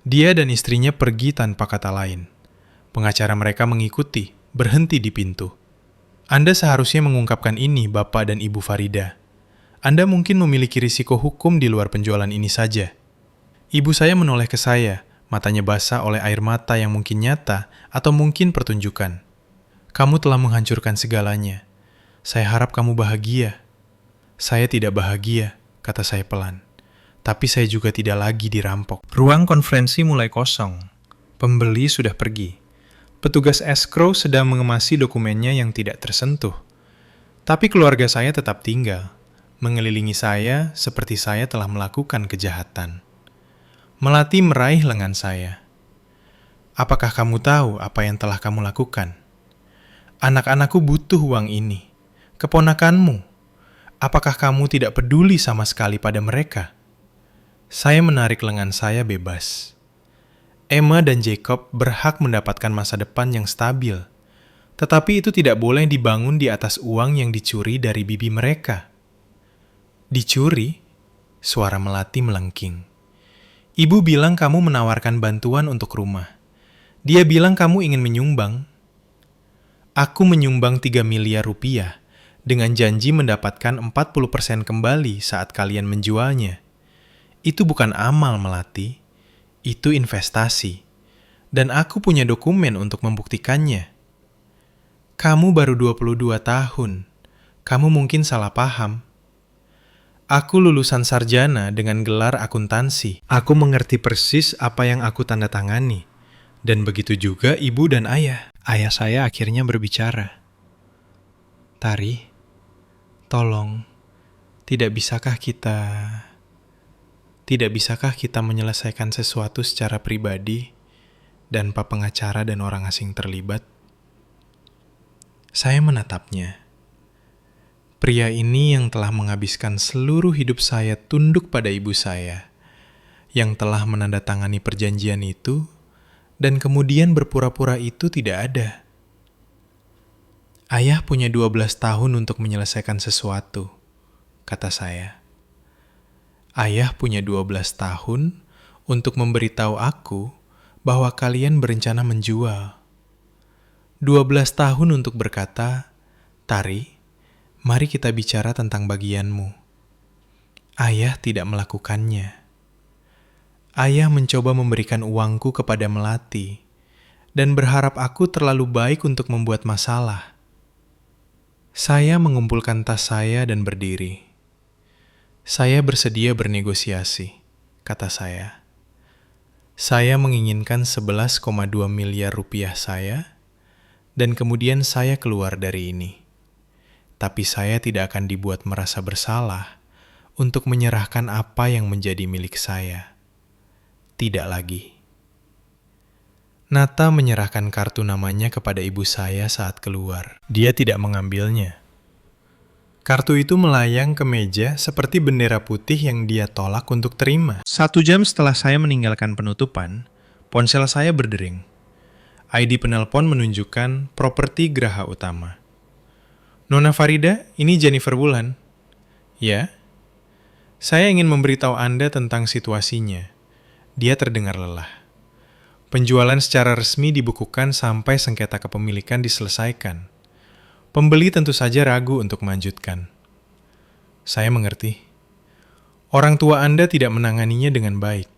Speaker 1: Dia dan istrinya pergi tanpa kata lain. Pengacara mereka mengikuti, berhenti di pintu. Anda seharusnya mengungkapkan ini, Bapak dan Ibu Farida. Anda mungkin memiliki risiko hukum di luar penjualan ini saja. Ibu saya menoleh ke saya, matanya basah oleh air mata yang mungkin nyata atau mungkin pertunjukan. Kamu telah menghancurkan segalanya. Saya harap kamu bahagia. Saya tidak bahagia, kata saya pelan. Tapi saya juga tidak lagi dirampok. Ruang konferensi mulai kosong. Pembeli sudah pergi. Petugas escrow sedang mengemasi dokumennya yang tidak tersentuh. Tapi keluarga saya tetap tinggal, mengelilingi saya seperti saya telah melakukan kejahatan. Melati meraih lengan saya. Apakah kamu tahu apa yang telah kamu lakukan? Anak-anakku butuh uang ini. Keponakanmu. Apakah kamu tidak peduli sama sekali pada mereka? Saya menarik lengan saya bebas. Emma dan Jacob berhak mendapatkan masa depan yang stabil. Tetapi itu tidak boleh dibangun di atas uang yang dicuri dari bibi mereka. Dicuri? Suara Melati melengking. Ibu bilang kamu menawarkan bantuan untuk rumah. Dia bilang kamu ingin menyumbang. Aku menyumbang 3 miliar rupiah dengan janji mendapatkan 40% kembali saat kalian menjualnya. Itu bukan amal, Melati. Itu investasi. Dan aku punya dokumen untuk membuktikannya. Kamu baru 22 tahun. Kamu mungkin salah paham. Aku lulusan sarjana dengan gelar akuntansi. Aku mengerti persis apa yang aku tanda tangani. Dan begitu juga ibu dan ayah. Ayah saya akhirnya berbicara. Tari, tolong, tidak bisakah kita menyelesaikan sesuatu secara pribadi? tanpa pengacara dan orang asing terlibat. Saya menatapnya. Pria ini yang telah menghabiskan seluruh hidup saya tunduk pada ibu saya, yang telah menandatangani perjanjian itu, dan kemudian berpura-pura itu tidak ada. Ayah punya 12 tahun untuk menyelesaikan sesuatu, kata saya. Ayah punya 12 tahun untuk memberitahu aku bahwa kalian berencana menjual. 12 tahun untuk berkata, Tari, mari kita bicara tentang bagianmu. Ayah tidak melakukannya. Ayah mencoba memberikan uangku kepada Melati dan berharap aku terlalu baik untuk membuat masalah. Saya mengumpulkan tas saya dan berdiri. Saya bersedia bernegosiasi, kata saya. Saya menginginkan 11,2 miliar rupiah saya, dan kemudian saya keluar dari ini. Tapi saya tidak akan dibuat merasa bersalah untuk menyerahkan apa yang menjadi milik saya. Tidak lagi. Nata menyerahkan kartu namanya kepada ibu saya saat keluar. Dia tidak mengambilnya. Kartu itu melayang ke meja seperti bendera putih yang dia tolak untuk terima. 1 jam setelah saya meninggalkan penutupan, ponsel saya berdering. ID penelpon menunjukkan properti Geraha Utama. Nona Farida, ini Jennifer Wulan. Ya? Saya ingin memberitahu Anda tentang situasinya. Dia terdengar lelah. Penjualan secara resmi dibukukan sampai sengketa kepemilikan diselesaikan. Pembeli tentu saja ragu untuk melanjutkan. Saya mengerti. Orang tua Anda tidak menanganinya dengan baik.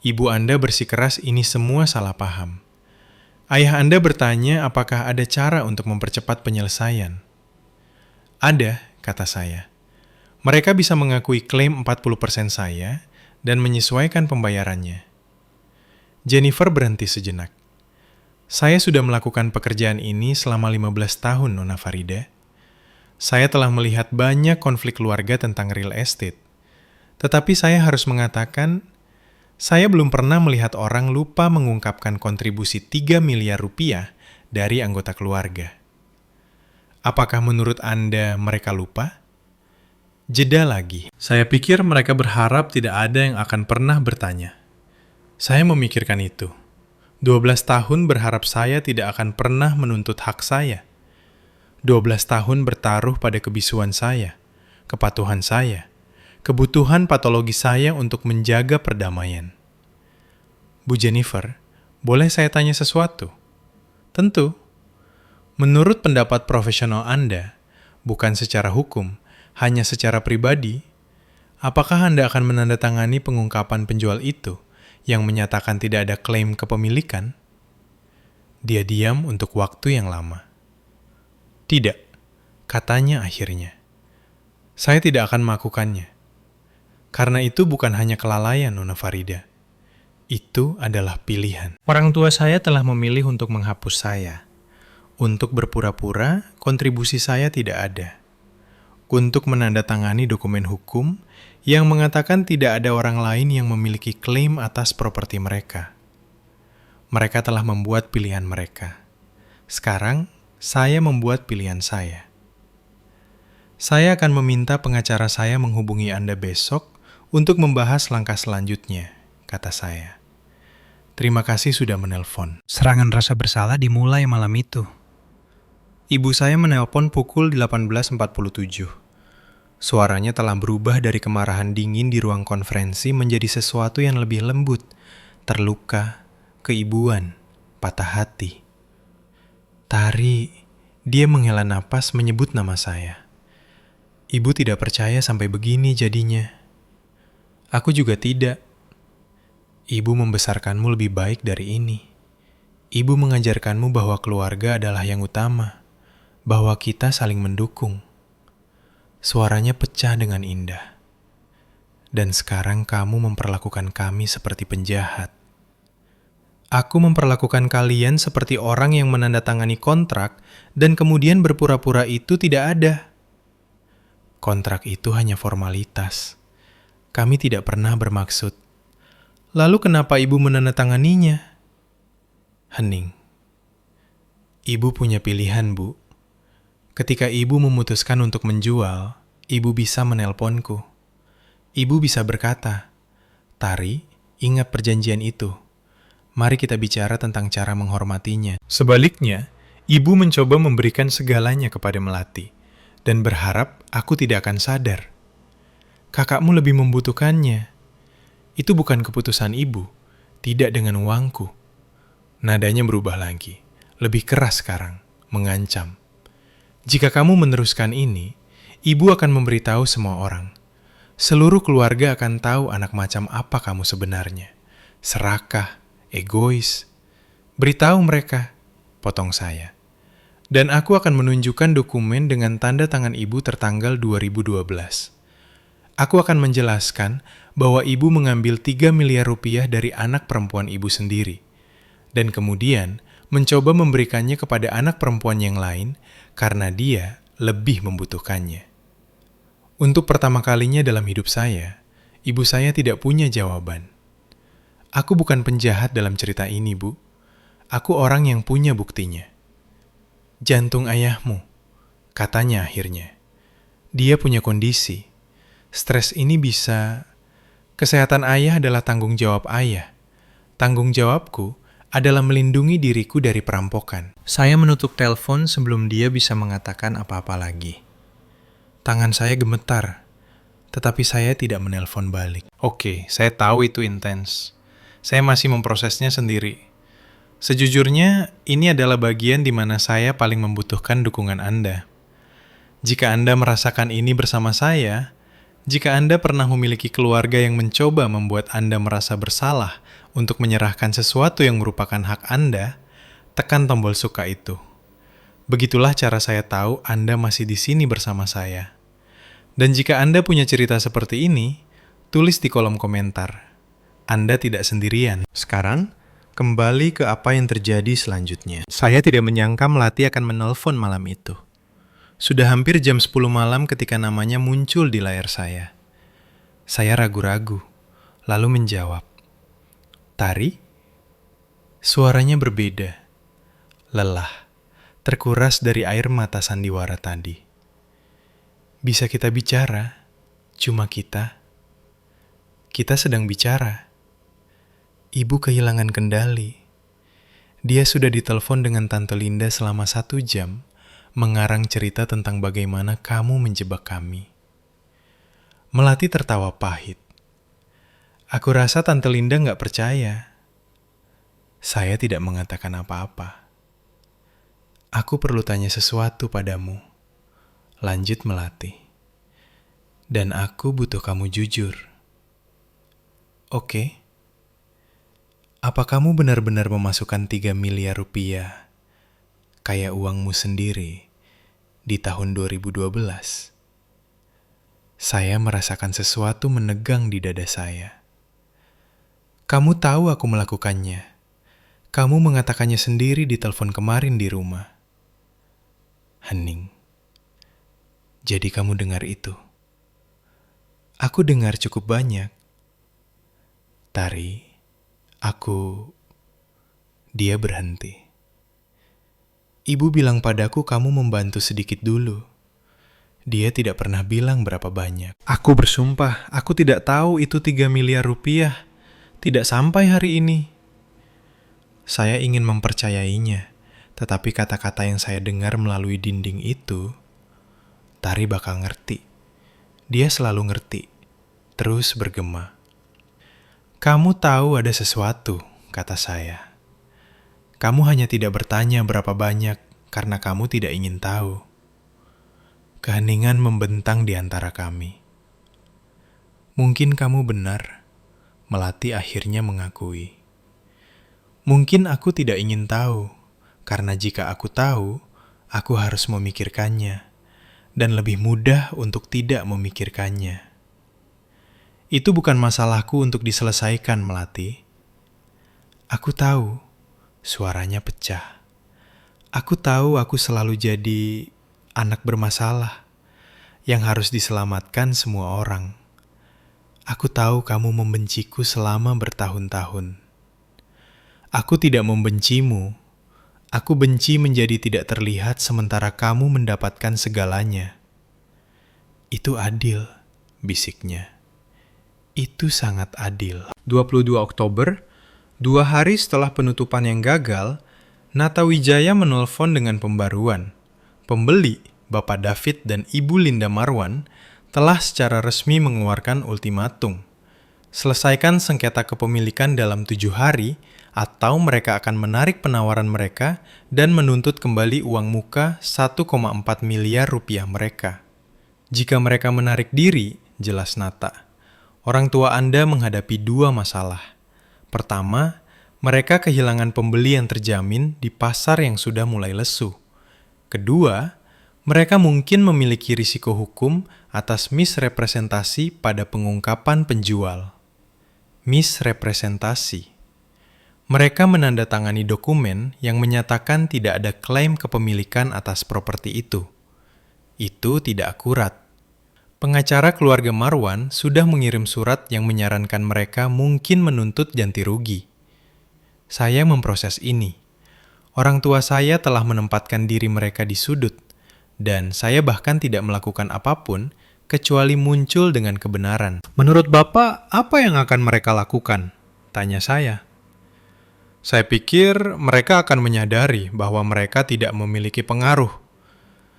Speaker 1: Ibu Anda bersikeras ini semua salah paham. Ayah Anda bertanya apakah ada cara untuk mempercepat penyelesaian. Ada, kata saya. Mereka bisa mengakui klaim 40% saya dan menyesuaikan pembayarannya. Jennifer berhenti sejenak. Saya sudah melakukan pekerjaan ini selama 15 tahun, Nona Farida. Saya telah melihat banyak konflik keluarga tentang real estate. Tetapi saya harus mengatakan, saya belum pernah melihat orang lupa mengungkapkan kontribusi 3 miliar rupiah dari anggota keluarga. Apakah menurut Anda mereka lupa? Jeda lagi. Saya pikir mereka berharap tidak ada yang akan pernah bertanya. Saya memikirkan itu. 12 tahun berharap saya tidak akan pernah menuntut hak saya. 12 tahun bertaruh pada kebisuan saya, kepatuhan saya, kebutuhan patologi saya untuk menjaga perdamaian. Bu Jennifer, boleh saya tanya sesuatu? Tentu. Menurut pendapat profesional Anda, bukan secara hukum, hanya secara pribadi, apakah Anda akan menandatangani pengungkapan penjual itu yang menyatakan tidak ada klaim kepemilikan? Dia diam untuk waktu yang lama. Tidak, katanya akhirnya. Saya tidak akan melakukannya. Karena itu bukan hanya kelalaian, Nona Farida. Itu adalah pilihan. Orang tua saya telah memilih untuk menghapus saya. Untuk berpura-pura, kontribusi saya tidak ada. Untuk menandatangani dokumen hukum yang mengatakan tidak ada orang lain yang memiliki klaim atas properti mereka. Mereka telah membuat pilihan mereka. Sekarang, saya membuat pilihan saya. Saya akan meminta pengacara saya menghubungi Anda besok untuk membahas langkah selanjutnya, kata saya. Terima kasih sudah menelpon.
Speaker 2: Serangan rasa bersalah dimulai malam itu.
Speaker 1: Ibu saya menelpon pukul 18.47. Suaranya telah berubah dari kemarahan dingin di ruang konferensi menjadi sesuatu yang lebih lembut, terluka, keibuan, patah hati. Tari, dia menghela napas menyebut nama saya. Ibu tidak percaya sampai begini jadinya. Aku juga tidak. Ibu membesarkanmu lebih baik dari ini. Ibu mengajarkanmu bahwa keluarga adalah yang utama, bahwa kita saling mendukung. Suaranya pecah dengan indah. Dan sekarang kamu memperlakukan kami seperti penjahat. Aku memperlakukan kalian seperti orang yang menandatangani kontrak dan kemudian berpura-pura itu tidak ada. Kontrak itu hanya formalitas. Kami tidak pernah bermaksud. Lalu kenapa ibu menandatanganinya? Hening. Ibu punya pilihan, Bu. Ketika ibu memutuskan untuk menjual, ibu bisa menelponku. Ibu bisa berkata, "Tari, ingat perjanjian itu. Mari kita bicara tentang cara menghormatinya." Sebaliknya, ibu mencoba memberikan segalanya kepada Melati dan berharap aku tidak akan sadar. Kakakmu lebih membutuhkannya. Itu bukan keputusan ibu, tidak dengan uangku. Nadanya berubah lagi, lebih keras sekarang, mengancam. Jika kamu meneruskan ini, ibu akan memberitahu semua orang. Seluruh keluarga akan tahu anak macam apa kamu sebenarnya. Serakah, egois. Beritahu mereka, potong saya. Dan aku akan menunjukkan dokumen dengan tanda tangan ibu tertanggal 2012. Aku akan menjelaskan bahwa ibu mengambil 3 miliar rupiah dari anak perempuan ibu sendiri. Dan kemudian mencoba memberikannya kepada anak perempuan yang lain karena dia lebih membutuhkannya. Untuk pertama kalinya dalam hidup saya, ibu saya tidak punya jawaban. Aku bukan penjahat dalam cerita ini, Bu. Aku orang yang punya buktinya. Jantung ayahmu, katanya akhirnya. Dia punya kondisi. Stres ini bisa... Kesehatan ayah adalah tanggung jawab ayah. Tanggung jawabku adalah melindungi diriku dari perampokan. Saya menutup telepon sebelum dia bisa mengatakan apa-apa lagi. Tangan saya gemetar, tetapi saya tidak menelpon balik. Oke, saya tahu itu intens. Saya masih memprosesnya sendiri. Sejujurnya, ini adalah bagian di mana saya paling membutuhkan dukungan Anda. Jika Anda merasakan ini bersama saya, jika Anda pernah memiliki keluarga yang mencoba membuat Anda merasa bersalah untuk menyerahkan sesuatu yang merupakan hak Anda, tekan tombol suka itu. Begitulah cara saya tahu Anda masih di sini bersama saya. Dan jika Anda punya cerita seperti ini, tulis di kolom komentar. Anda tidak sendirian. Sekarang, kembali ke apa yang terjadi selanjutnya. Saya tidak menyangka Melati akan menelpon malam itu. Sudah hampir jam 10 malam ketika namanya muncul di layar saya. Saya ragu-ragu, lalu menjawab. Tari? Suaranya berbeda. Lelah, terkuras dari air mata sandiwara tadi. Bisa kita bicara, cuma kita. Kita sedang bicara. Ibu kehilangan kendali. Dia sudah ditelepon dengan Tante Linda selama 1 jam, mengarang cerita tentang bagaimana kamu menjebak kami. Melati tertawa pahit. Aku rasa Tante Linda nggak percaya. Saya tidak mengatakan apa-apa. Aku perlu tanya sesuatu padamu. Lanjut Melati. Dan aku butuh kamu jujur. Oke. Apa kamu benar-benar memasukkan 3 miliar rupiah kayak uangmu sendiri di tahun 2012? Saya merasakan sesuatu menegang di dada saya. Kamu tahu aku melakukannya. Kamu mengatakannya sendiri di telepon kemarin di rumah. Hening. Jadi kamu dengar itu? Aku dengar cukup banyak. Tari, Dia berhenti. Ibu bilang padaku kamu membantu sedikit dulu. Dia tidak pernah bilang berapa banyak. Aku bersumpah, aku tidak tahu itu 3 miliar rupiah. Tidak sampai hari ini. Saya ingin mempercayainya, tetapi kata-kata yang saya dengar melalui dinding itu, Tari bakal ngerti. Dia selalu ngerti, terus bergema. Kamu tahu ada sesuatu, kata saya. Kamu hanya tidak bertanya berapa banyak karena kamu tidak ingin tahu. Keheningan membentang di antara kami. Mungkin kamu benar, Melati akhirnya mengakui. Mungkin aku tidak ingin tahu, karena jika aku tahu, aku harus memikirkannya, dan lebih mudah untuk tidak memikirkannya. Itu bukan masalahku untuk diselesaikan, Melati. Aku tahu, suaranya pecah. Aku tahu aku selalu jadi anak bermasalah yang harus diselamatkan semua orang. Aku tahu kamu membenciku selama bertahun-tahun. Aku tidak membencimu. Aku benci menjadi tidak terlihat sementara kamu mendapatkan segalanya. Itu adil, bisiknya. Itu sangat adil. 22 Oktober, 2 hari setelah penutupan yang gagal, Nata Wijaya menelpon dengan pembaruan. Pembeli, Bapak David dan Ibu Linda Marwan, telah secara resmi mengeluarkan ultimatum. Selesaikan sengketa kepemilikan dalam 7 hari, atau mereka akan menarik penawaran mereka dan menuntut kembali uang muka 1,4 miliar rupiah mereka. Jika mereka menarik diri, jelas Nata, orang tua Anda menghadapi 2 masalah. Pertama, mereka kehilangan pembeli yang terjamin di pasar yang sudah mulai lesu. Kedua, mereka mungkin memiliki risiko hukum atas misrepresentasi pada pengungkapan penjual. Misrepresentasi. Mereka menandatangani dokumen yang menyatakan tidak ada klaim kepemilikan atas properti itu. Itu tidak akurat. Pengacara keluarga Marwan sudah mengirim surat yang menyarankan mereka mungkin menuntut ganti rugi. Saya memproses ini. Orang tua saya telah menempatkan diri mereka di sudut, dan saya bahkan tidak melakukan apapun kecuali muncul dengan kebenaran. Menurut Bapak, apa yang akan mereka lakukan? Tanya saya. Saya pikir mereka akan menyadari bahwa mereka tidak memiliki pengaruh.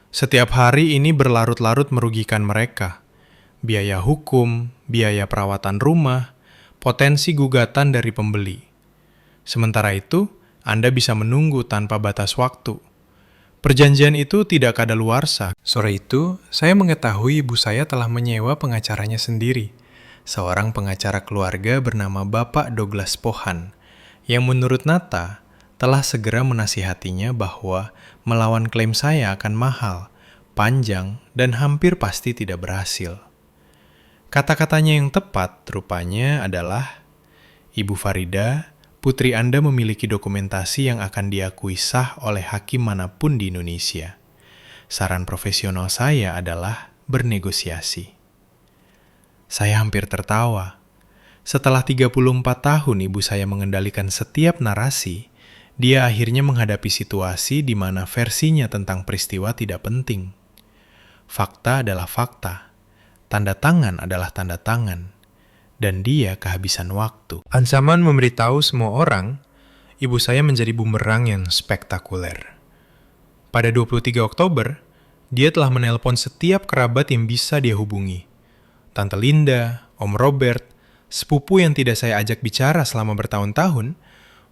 Speaker 1: Setiap hari ini berlarut-larut merugikan mereka. Biaya hukum, biaya perawatan rumah, potensi gugatan dari pembeli. Sementara itu, Anda bisa menunggu tanpa batas waktu. Perjanjian itu tidak kadaluarsa. Sore itu, saya mengetahui ibu saya telah menyewa pengacaranya sendiri, seorang pengacara keluarga bernama Bapak Douglas Pohan, yang menurut Nata telah segera menasihatinya bahwa melawan klaim saya akan mahal, panjang, dan hampir pasti tidak berhasil. Kata-katanya yang tepat rupanya adalah, Ibu Farida, putri Anda memiliki dokumentasi yang akan diakui sah oleh hakim manapun di Indonesia. Saran profesional saya adalah bernegosiasi. Saya hampir tertawa. Setelah 34 tahun ibu saya mengendalikan setiap narasi, dia akhirnya menghadapi situasi di mana versinya tentang peristiwa tidak penting. Fakta adalah fakta. Tanda tangan adalah tanda tangan. Dan dia kehabisan waktu. Ancaman memberitahu semua orang, ibu saya menjadi bumerang yang spektakuler. Pada 23 Oktober, dia telah menelpon setiap kerabat yang bisa dia hubungi. Tante Linda, Om Robert, sepupu yang tidak saya ajak bicara selama bertahun-tahun,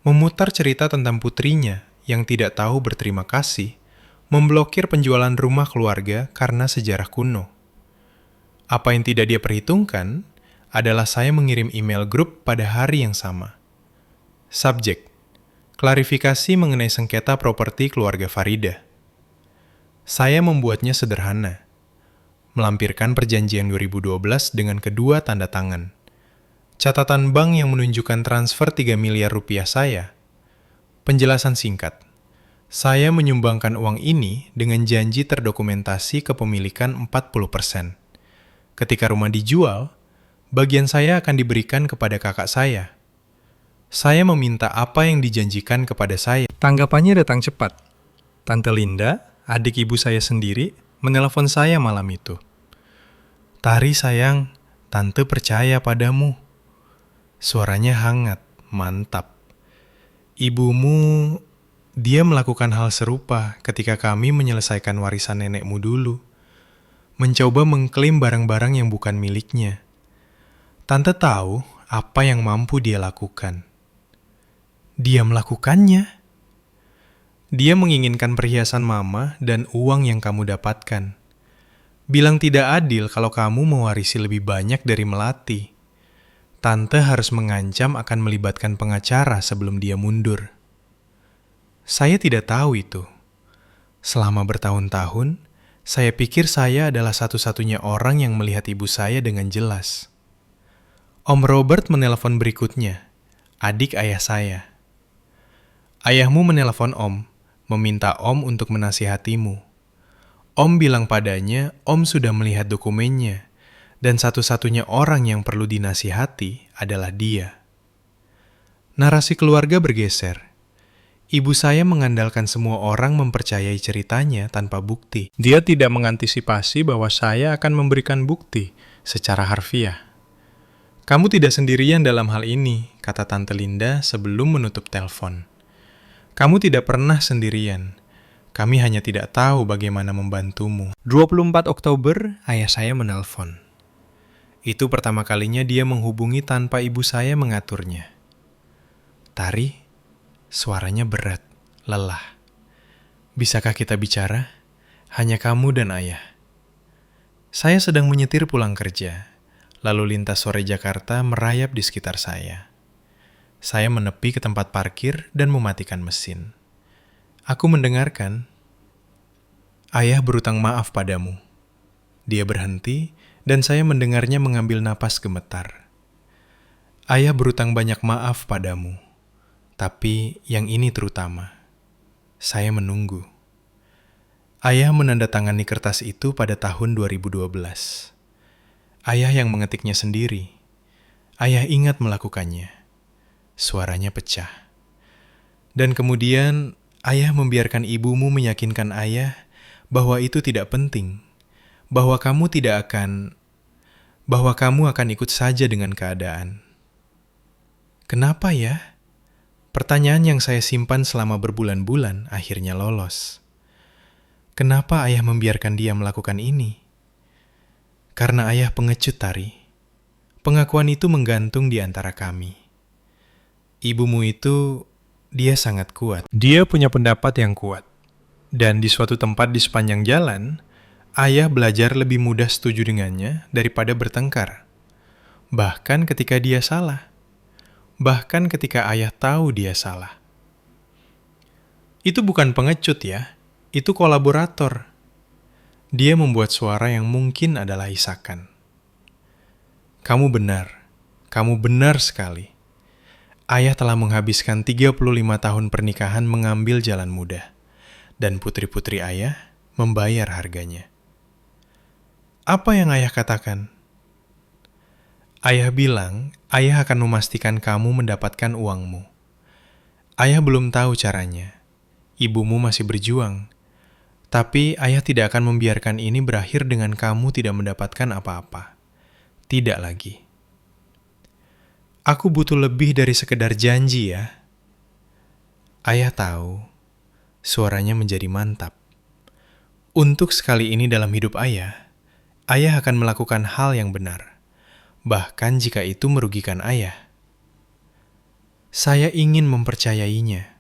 Speaker 1: memutar cerita tentang putrinya yang tidak tahu berterima kasih, memblokir penjualan rumah keluarga karena sejarah kuno. Apa yang tidak dia perhitungkan adalah saya mengirim email grup pada hari yang sama. Subjek: klarifikasi mengenai sengketa properti keluarga Farida. Saya membuatnya sederhana. Melampirkan perjanjian 2012 dengan kedua tanda tangan. Catatan bank yang menunjukkan transfer 3 miliar rupiah saya. Penjelasan singkat. Saya menyumbangkan uang ini dengan janji terdokumentasi kepemilikan 40%. Ketika rumah dijual, bagian saya akan diberikan kepada kakak saya. Saya meminta apa yang dijanjikan kepada saya. Tanggapannya datang cepat. Tante Linda, adik ibu saya sendiri, menelpon saya malam itu. Tari sayang, Tante percaya padamu. Suaranya hangat, mantap. Ibumu, dia melakukan hal serupa ketika kami menyelesaikan warisan nenekmu dulu. Mencoba mengklaim barang-barang yang bukan miliknya. Tante tahu apa yang mampu dia lakukan. Dia melakukannya. Dia menginginkan perhiasan mama dan uang yang kamu dapatkan. Bilang tidak adil kalau kamu mewarisi lebih banyak dari Melati. Tante harus mengancam akan melibatkan pengacara sebelum dia mundur. Saya tidak tahu itu. Selama bertahun-tahun, saya pikir saya adalah satu-satunya orang yang melihat ibu saya dengan jelas. Om Robert menelpon berikutnya, adik ayah saya. Ayahmu menelpon Om, meminta Om untuk menasihatimu. Om bilang padanya, Om sudah melihat dokumennya, dan satu-satunya orang yang perlu dinasihati adalah dia. Narasi keluarga bergeser. Ibu saya mengandalkan semua orang mempercayai ceritanya tanpa bukti. Dia tidak mengantisipasi bahwa saya akan memberikan bukti secara harfiah. "Kamu tidak sendirian dalam hal ini," kata Tante Linda sebelum menutup telepon. "Kamu tidak pernah sendirian. Kami hanya tidak tahu bagaimana membantumu." 24 Oktober, ayah saya menelpon. Itu pertama kalinya dia menghubungi tanpa ibu saya mengaturnya. "Tari," suaranya berat, lelah. "Bisakah kita bicara? Hanya kamu dan ayah." Saya sedang menyetir pulang kerja. Lalu lintas sore Jakarta merayap di sekitar saya. Saya menepi ke tempat parkir dan mematikan mesin. Aku mendengarkan, "Ayah berutang maaf padamu." Dia berhenti, dan saya mendengarnya mengambil napas gemetar. "Ayah berutang banyak maaf padamu. Tapi yang ini terutama." Saya menunggu. Ayah menandatangani kertas itu pada tahun 2012. Ayah yang mengetiknya sendiri. Ayah ingat melakukannya. Suaranya pecah. Dan kemudian, ayah membiarkan ibumu meyakinkan ayah bahwa itu tidak penting, bahwa kamu akan ikut saja dengan keadaan. Kenapa ya? Pertanyaan yang saya simpan selama berbulan-bulan akhirnya lolos. Kenapa ayah membiarkan dia melakukan ini? Karena ayah pengecut, Tari. Pengakuan itu menggantung di antara kami. Ibumu itu, dia sangat kuat. Dia punya pendapat yang kuat. Dan di suatu tempat di sepanjang jalan, ayah belajar lebih mudah setuju dengannya daripada bertengkar. Bahkan ketika dia salah. Bahkan ketika ayah tahu dia salah. Itu bukan pengecut ya, itu kolaborator. Dia membuat suara yang mungkin adalah isakan. Kamu benar sekali. Ayah telah menghabiskan 35 tahun pernikahan mengambil jalan mudah, dan putri-putri ayah membayar harganya. Apa yang ayah katakan? Ayah bilang, ayah akan memastikan kamu mendapatkan uangmu. Ayah belum tahu caranya. Ibumu masih berjuang. Tapi ayah tidak akan membiarkan ini berakhir dengan kamu tidak mendapatkan apa-apa. Tidak lagi. Aku butuh lebih dari sekedar janji ya. Ayah tahu. Suaranya menjadi mantap. Untuk sekali ini dalam hidup ayah akan melakukan hal yang benar. Bahkan jika itu merugikan ayah. Saya ingin mempercayainya.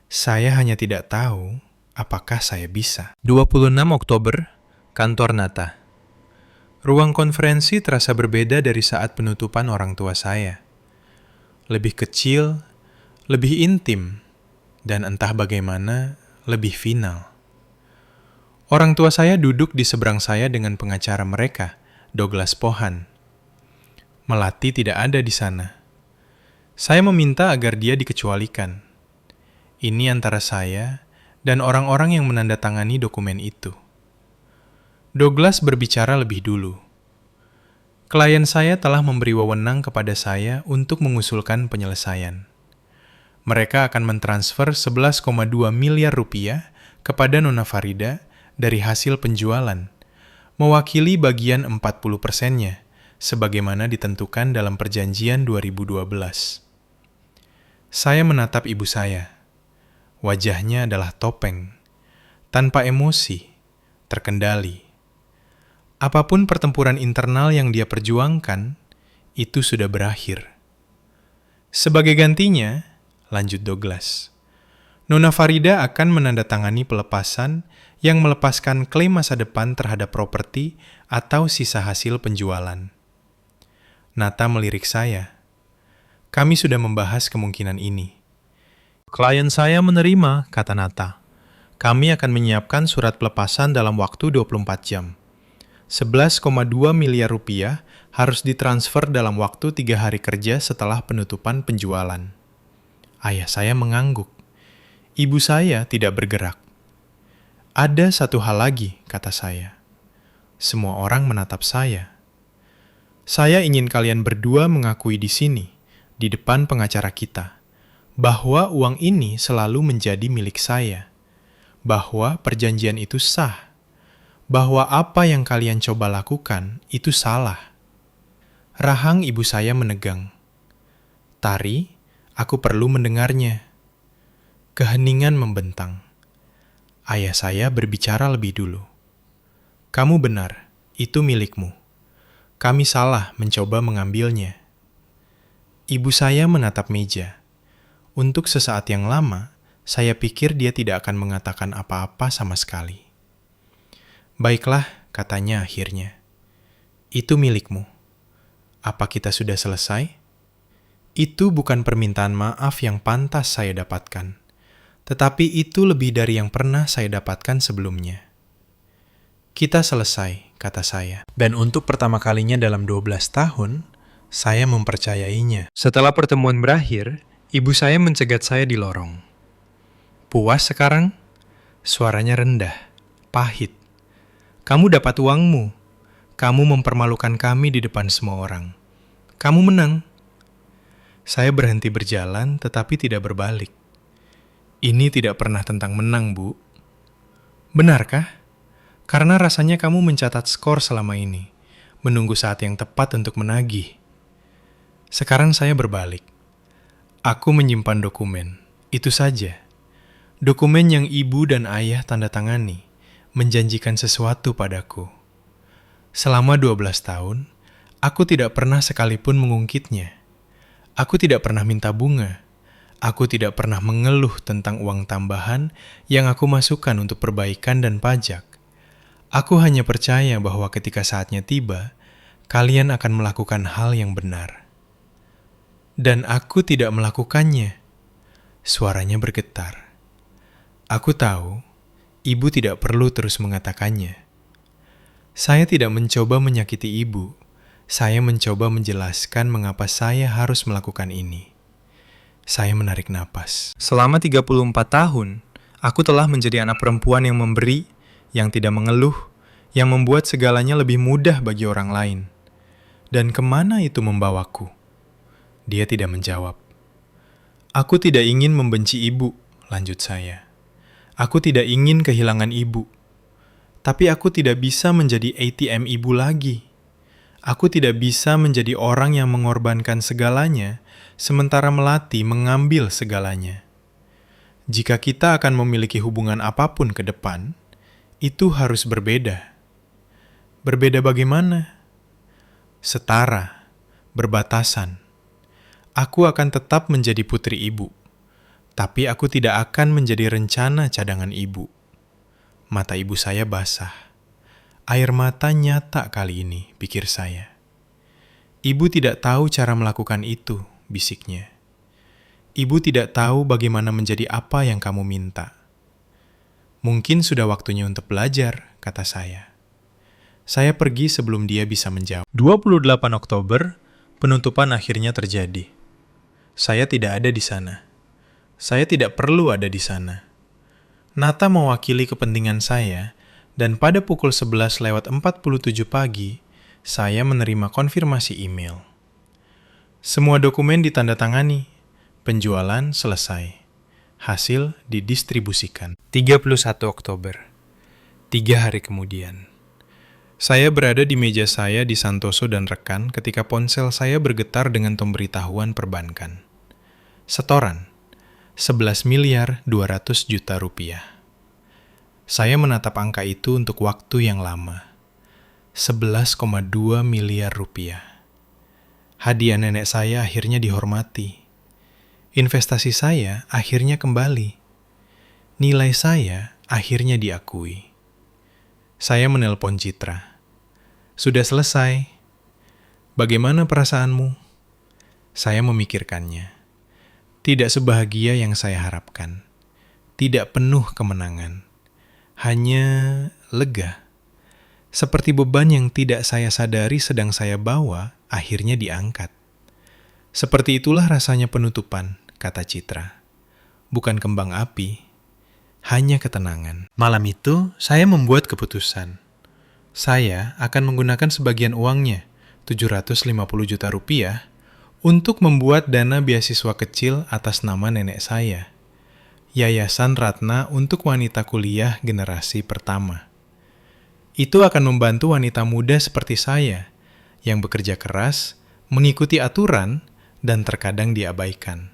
Speaker 1: Saya hanya tidak tahu apakah saya bisa. 26 Oktober, Kantor Nata. Ruang konferensi terasa berbeda dari saat penutupan orang tua saya. Lebih kecil, lebih intim, dan entah bagaimana, lebih final. Orang tua saya duduk di seberang saya dengan pengacara mereka, Douglas Pohan. Melati tidak ada di sana. Saya meminta agar dia dikecualikan. Ini antara saya dan orang-orang yang menandatangani dokumen itu. Douglas berbicara lebih dulu. Klien saya telah memberi wewenang kepada saya untuk mengusulkan penyelesaian. Mereka akan mentransfer 11,2 miliar rupiah kepada Nona Farida dari hasil penjualan, mewakili bagian 40%-nya, sebagaimana ditentukan dalam perjanjian 2012. Saya menatap ibu saya. Wajahnya adalah topeng, tanpa emosi, terkendali. Apapun pertempuran internal yang dia perjuangkan, itu sudah berakhir. Sebagai gantinya, lanjut Douglas, Nona Farida akan menandatangani pelepasan yang melepaskan klaim masa depan terhadap properti atau sisa hasil penjualan. Nata melirik saya. Kami sudah membahas kemungkinan ini. Klien saya menerima, kata Nata. Kami akan menyiapkan surat pelepasan dalam waktu 24 jam. 11,2 miliar rupiah harus ditransfer dalam waktu 3 hari kerja setelah penutupan penjualan. Ayah saya mengangguk. Ibu saya tidak bergerak. Ada satu hal lagi, kata saya. Semua orang menatap saya. Saya ingin kalian berdua mengakui di sini di depan pengacara kita bahwa uang ini selalu menjadi milik saya, bahwa perjanjian itu sah, bahwa apa yang kalian coba lakukan itu salah. Rahang ibu saya menegang. Tari, aku perlu mendengarnya. Keheningan membentang. Ayah saya berbicara lebih dulu. Kamu benar, itu milikmu. Kami salah mencoba mengambilnya. Ibu saya menatap meja. Untuk sesaat yang lama, saya pikir dia tidak akan mengatakan apa-apa sama sekali. Baiklah, katanya akhirnya. Itu milikmu. Apa kita sudah selesai? Itu bukan permintaan maaf yang pantas saya dapatkan, tetapi itu lebih dari yang pernah saya dapatkan sebelumnya. Kita selesai, kata saya. Dan untuk pertama kalinya dalam 12 tahun, saya mempercayainya. Setelah pertemuan berakhir, ibu saya mencegat saya di lorong. Puas sekarang? Suaranya rendah, pahit. Kamu dapat uangmu. Kamu mempermalukan kami di depan semua orang. Kamu menang. Saya berhenti berjalan, tetapi tidak berbalik. Ini tidak pernah tentang menang, Bu. Benarkah? Karena rasanya kamu mencatat skor selama ini, menunggu saat yang tepat untuk menagih. Sekarang saya berbalik. Aku menyimpan dokumen, itu saja. Dokumen yang ibu dan ayah tanda tangani, menjanjikan sesuatu padaku. Selama 12 tahun, aku tidak pernah sekalipun mengungkitnya. Aku tidak pernah minta bunga. Aku tidak pernah mengeluh tentang uang tambahan yang aku masukkan untuk perbaikan dan pajak. Aku hanya percaya bahwa ketika saatnya tiba, kalian akan melakukan hal yang benar. Dan aku tidak melakukannya. Suaranya bergetar. Aku tahu, ibu tidak perlu terus mengatakannya. Saya tidak mencoba menyakiti ibu. Saya mencoba menjelaskan mengapa saya harus melakukan ini. Saya menarik napas. Selama 34 tahun, aku telah menjadi anak perempuan yang memberi, yang tidak mengeluh, yang membuat segalanya lebih mudah bagi orang lain. Dan kemana itu membawaku? Dia tidak menjawab. Aku tidak ingin membenci ibu, lanjut saya. Aku tidak ingin kehilangan ibu. Tapi aku tidak bisa menjadi ATM ibu lagi. Aku tidak bisa menjadi orang yang mengorbankan segalanya, sementara Melati mengambil segalanya. Jika kita akan memiliki hubungan apapun ke depan, itu harus berbeda. Berbeda bagaimana? Setara, berbatasan. Aku akan tetap menjadi putri ibu, tapi aku tidak akan menjadi rencana cadangan ibu. Mata ibu saya basah. Air mata nyata kali ini, pikir saya. Ibu tidak tahu cara melakukan itu, bisiknya. Ibu tidak tahu bagaimana menjadi apa yang kamu minta. Mungkin sudah waktunya untuk belajar, kata saya. Saya pergi sebelum dia bisa menjawab. 28 Oktober, penutupan akhirnya terjadi. Saya tidak ada di sana. Saya tidak perlu ada di sana. Nata mewakili kepentingan saya, dan pada pukul 11:47 pagi, saya menerima konfirmasi email. Semua dokumen ditandatangani. Penjualan selesai. Hasil didistribusikan. 31 Oktober. 3 hari kemudian. Saya berada di meja saya di Santoso dan rekan ketika ponsel saya bergetar dengan pemberitahuan perbankan. Setoran, 11.200.000.000 rupiah. Saya menatap angka itu untuk waktu yang lama. 11,2 miliar rupiah. Hadiah nenek saya akhirnya dihormati. Investasi saya akhirnya kembali. Nilai saya akhirnya diakui. Saya menelpon Citra. Sudah selesai. Bagaimana perasaanmu? Saya memikirkannya. Tidak sebahagia yang saya harapkan. Tidak penuh kemenangan. Hanya lega. Seperti beban yang tidak saya sadari sedang saya bawa, akhirnya diangkat. Seperti itulah rasanya penutupan, kata Citra. Bukan kembang api, hanya ketenangan. Malam itu, saya membuat keputusan. Saya akan menggunakan sebagian uangnya, 750 juta rupiah, untuk membuat dana beasiswa kecil atas nama nenek saya, Yayasan Ratna untuk wanita kuliah generasi pertama. Itu akan membantu wanita muda seperti saya yang bekerja keras, mengikuti aturan, dan terkadang diabaikan.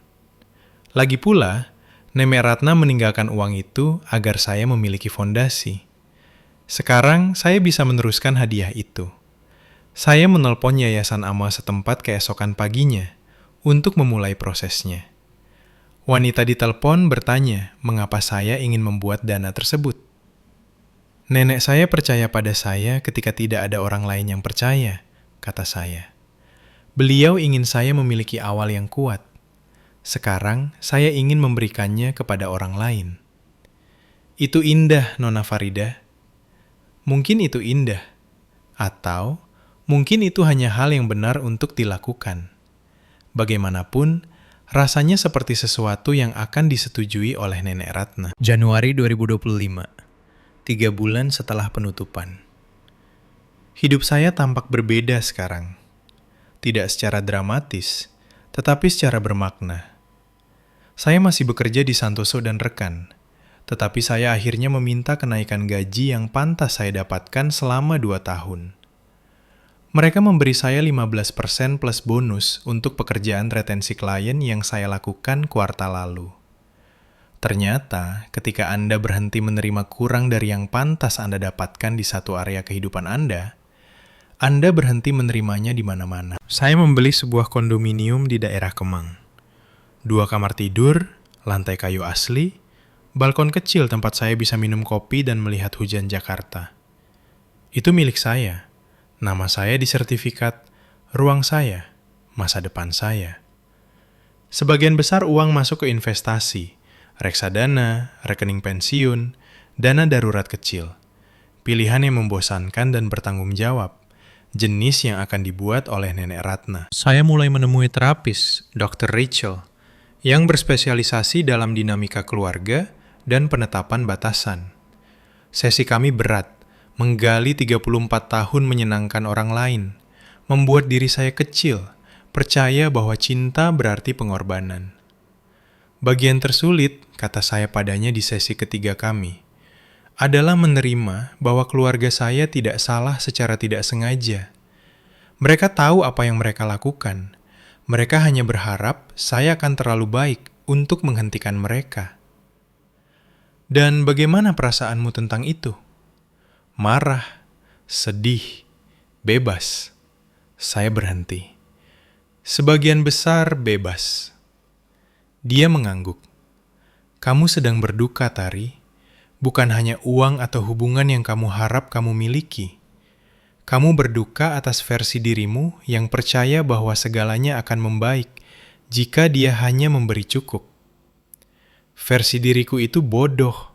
Speaker 1: Lagi pula, Nenek Ratna meninggalkan uang itu agar saya memiliki fondasi. Sekarang saya bisa meneruskan hadiah itu. Saya menelpon Yayasan Amal setempat keesokan paginya untuk memulai prosesnya. Wanita di telepon bertanya mengapa saya ingin membuat dana tersebut. Nenek saya percaya pada saya ketika tidak ada orang lain yang percaya, kata saya. Beliau ingin saya memiliki awal yang kuat. Sekarang saya ingin memberikannya kepada orang lain. Itu indah, Nona Farida. Mungkin itu indah. Atau mungkin itu hanya hal yang benar untuk dilakukan. Bagaimanapun, rasanya seperti sesuatu yang akan disetujui oleh Nenek Ratna. Januari 2025, 3 bulan setelah penutupan. Hidup saya tampak berbeda sekarang. Tidak secara dramatis, tetapi secara bermakna. Saya masih bekerja di Santoso dan rekan, tetapi saya akhirnya meminta kenaikan gaji yang pantas saya dapatkan selama 2 tahun. Mereka memberi saya 15% plus bonus untuk pekerjaan retensi klien yang saya lakukan kuartal lalu. Ternyata, ketika Anda berhenti menerima kurang dari yang pantas Anda dapatkan di satu area kehidupan Anda berhenti menerimanya di mana-mana. Saya membeli sebuah kondominium di daerah Kemang. 2 kamar tidur, lantai kayu asli, balkon kecil tempat saya bisa minum kopi dan melihat hujan Jakarta. Itu milik saya. Nama saya di sertifikat, ruang saya, masa depan saya. Sebagian besar uang masuk ke investasi, reksadana, rekening pensiun, dana darurat kecil. Pilihan yang membosankan dan bertanggung jawab. Jenis yang akan dibuat oleh Nenek Ratna. Saya mulai menemui terapis, Dr. Rachel, yang berspesialisasi dalam dinamika keluarga dan penetapan batasan. Sesi kami berat, menggali 34 tahun menyenangkan orang lain, membuat diri saya kecil, percaya bahwa cinta berarti pengorbanan. Bagian tersulit, kata saya padanya di sesi ketiga kami, adalah menerima bahwa keluarga saya tidak salah secara tidak sengaja. Mereka tahu apa yang mereka lakukan. Mereka hanya berharap saya akan terlalu baik untuk menghentikan mereka. Dan bagaimana perasaanmu tentang itu? Marah, sedih, bebas. Saya berhenti. Sebagian besar bebas. Dia mengangguk. Kamu sedang berduka, Tari. Bukan hanya uang atau hubungan yang kamu harap kamu miliki. Kamu berduka atas versi dirimu yang percaya bahwa segalanya akan membaik jika dia hanya memberi cukup. Versi diriku itu bodoh.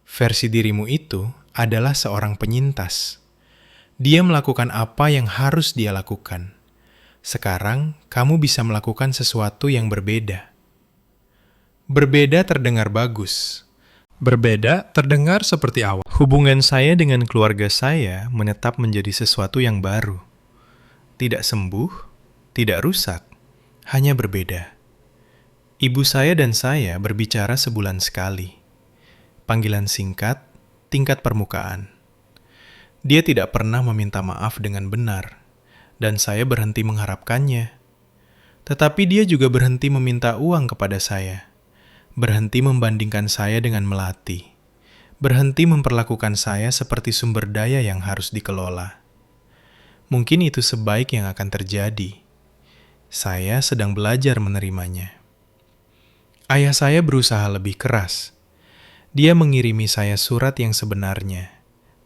Speaker 1: Versi dirimu itu adalah seorang penyintas. Dia melakukan apa yang harus dia lakukan. Sekarang, kamu bisa melakukan sesuatu yang berbeda. Berbeda terdengar bagus. Berbeda terdengar seperti awal. Hubungan saya dengan keluarga saya menetap menjadi sesuatu yang baru. Tidak sembuh, tidak rusak, hanya berbeda. Ibu saya dan saya berbicara sebulan sekali. Panggilan singkat, tingkat permukaan. Dia tidak pernah meminta maaf dengan benar, dan saya berhenti mengharapkannya. Tetapi dia juga berhenti meminta uang kepada saya. Berhenti membandingkan saya dengan melati. Berhenti memperlakukan saya seperti sumber daya yang harus dikelola. Mungkin itu sebaik yang akan terjadi. Saya sedang belajar menerimanya. Ayah saya berusaha lebih keras. Dia mengirimi saya surat yang sebenarnya.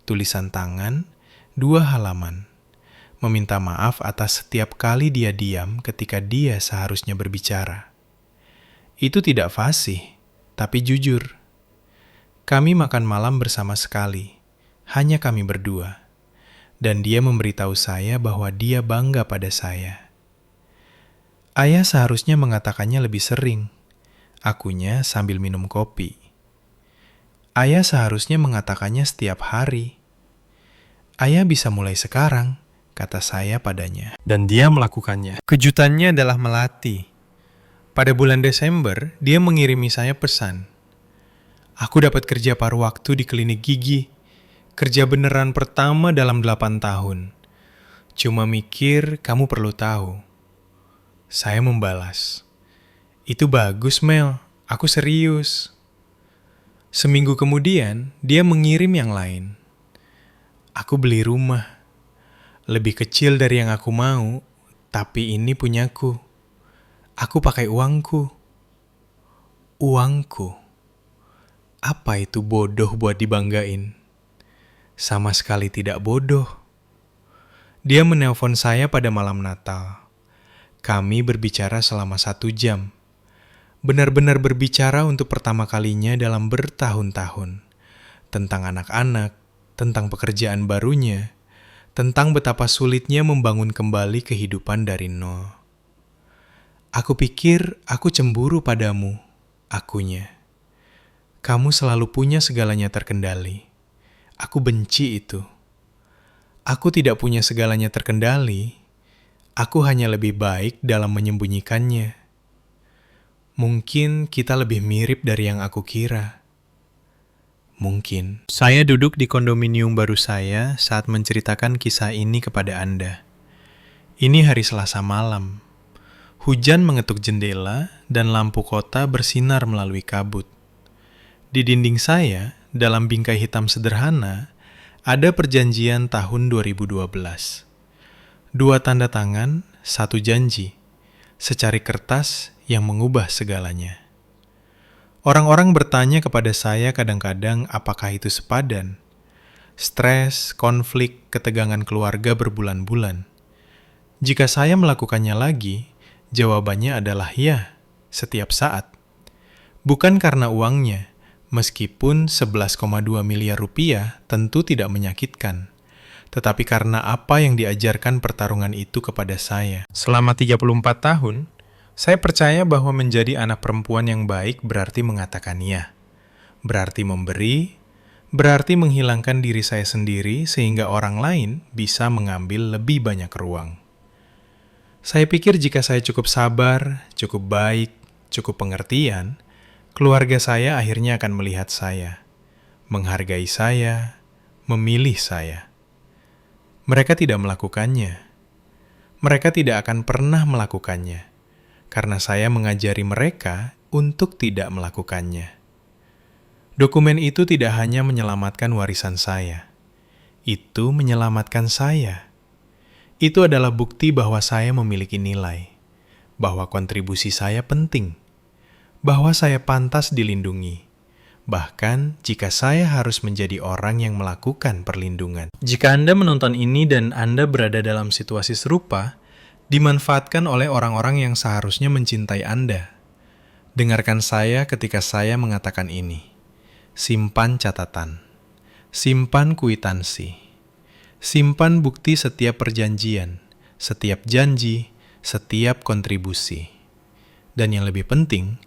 Speaker 1: Tulisan tangan, 2 halaman. Meminta maaf atas setiap kali dia diam ketika dia seharusnya berbicara. Itu tidak fasih, tapi jujur. Kami makan malam bersama sekali, hanya kami berdua. Dan dia memberitahu saya bahwa dia bangga pada saya. Ayah seharusnya mengatakannya lebih sering. Akunya sambil minum kopi. Ayah seharusnya mengatakannya setiap hari. Ayah bisa mulai sekarang, kata saya padanya. Dan dia melakukannya. Kejutannya adalah melati. Pada bulan Desember, dia mengirimi saya pesan. Aku dapat kerja paruh waktu di klinik gigi. Kerja beneran pertama dalam 8 tahun. Cuma mikir kamu perlu tahu. Saya membalas. Itu bagus, Mel. Aku serius. Seminggu kemudian, dia mengirim yang lain. Aku beli rumah. Lebih kecil dari yang aku mau, tapi ini punyaku. Aku pakai uangku. Uangku. Apa itu bodoh buat dibanggain? Sama sekali tidak bodoh. Dia menelpon saya pada malam Natal. Kami berbicara selama 1 jam. Benar-benar berbicara untuk pertama kalinya dalam bertahun-tahun. Tentang anak-anak, tentang pekerjaan barunya, tentang betapa sulitnya membangun kembali kehidupan dari nol. Aku pikir aku cemburu padamu, akunya. Kamu selalu punya segalanya terkendali. Aku benci itu. Aku tidak punya segalanya terkendali. Aku hanya lebih baik dalam menyembunyikannya. Mungkin kita lebih mirip dari yang aku kira. Mungkin. Saya duduk di kondominium baru saya saat menceritakan kisah ini kepada Anda. Ini hari Selasa malam. Hujan mengetuk jendela dan lampu kota bersinar melalui kabut. Di dinding saya, dalam bingkai hitam sederhana, ada perjanjian tahun 2012. 2 tanda tangan, 1 janji. Secari kertas yang mengubah segalanya. Orang-orang bertanya kepada saya kadang-kadang apakah itu sepadan. Stres, konflik, ketegangan keluarga berbulan-bulan. Jika saya melakukannya lagi, jawabannya adalah ya, setiap saat. Bukan karena uangnya, meskipun 11,2 miliar rupiah tentu tidak menyakitkan. Tetapi karena apa yang diajarkan pertarungan itu kepada saya. Selama 34 tahun, saya percaya bahwa menjadi anak perempuan yang baik berarti mengatakan ya. Berarti memberi, berarti menghilangkan diri saya sendiri sehingga orang lain bisa mengambil lebih banyak ruang. Saya pikir jika saya cukup sabar, cukup baik, cukup pengertian, keluarga saya akhirnya akan melihat saya, menghargai saya, memilih saya. Mereka tidak melakukannya. Mereka tidak akan pernah melakukannya. Karena saya mengajari mereka untuk tidak melakukannya. Dokumen itu tidak hanya menyelamatkan warisan saya. Itu menyelamatkan saya. Itu adalah bukti bahwa saya memiliki nilai. Bahwa kontribusi saya penting. Bahwa saya pantas dilindungi. Bahkan jika saya harus menjadi orang yang melakukan perlindungan. Jika Anda menonton ini dan Anda berada dalam situasi serupa, dimanfaatkan oleh orang-orang yang seharusnya mencintai Anda. Dengarkan saya ketika saya mengatakan ini. Simpan catatan. Simpan kwitansi. Simpan bukti setiap perjanjian, setiap janji, setiap kontribusi. Dan yang lebih penting,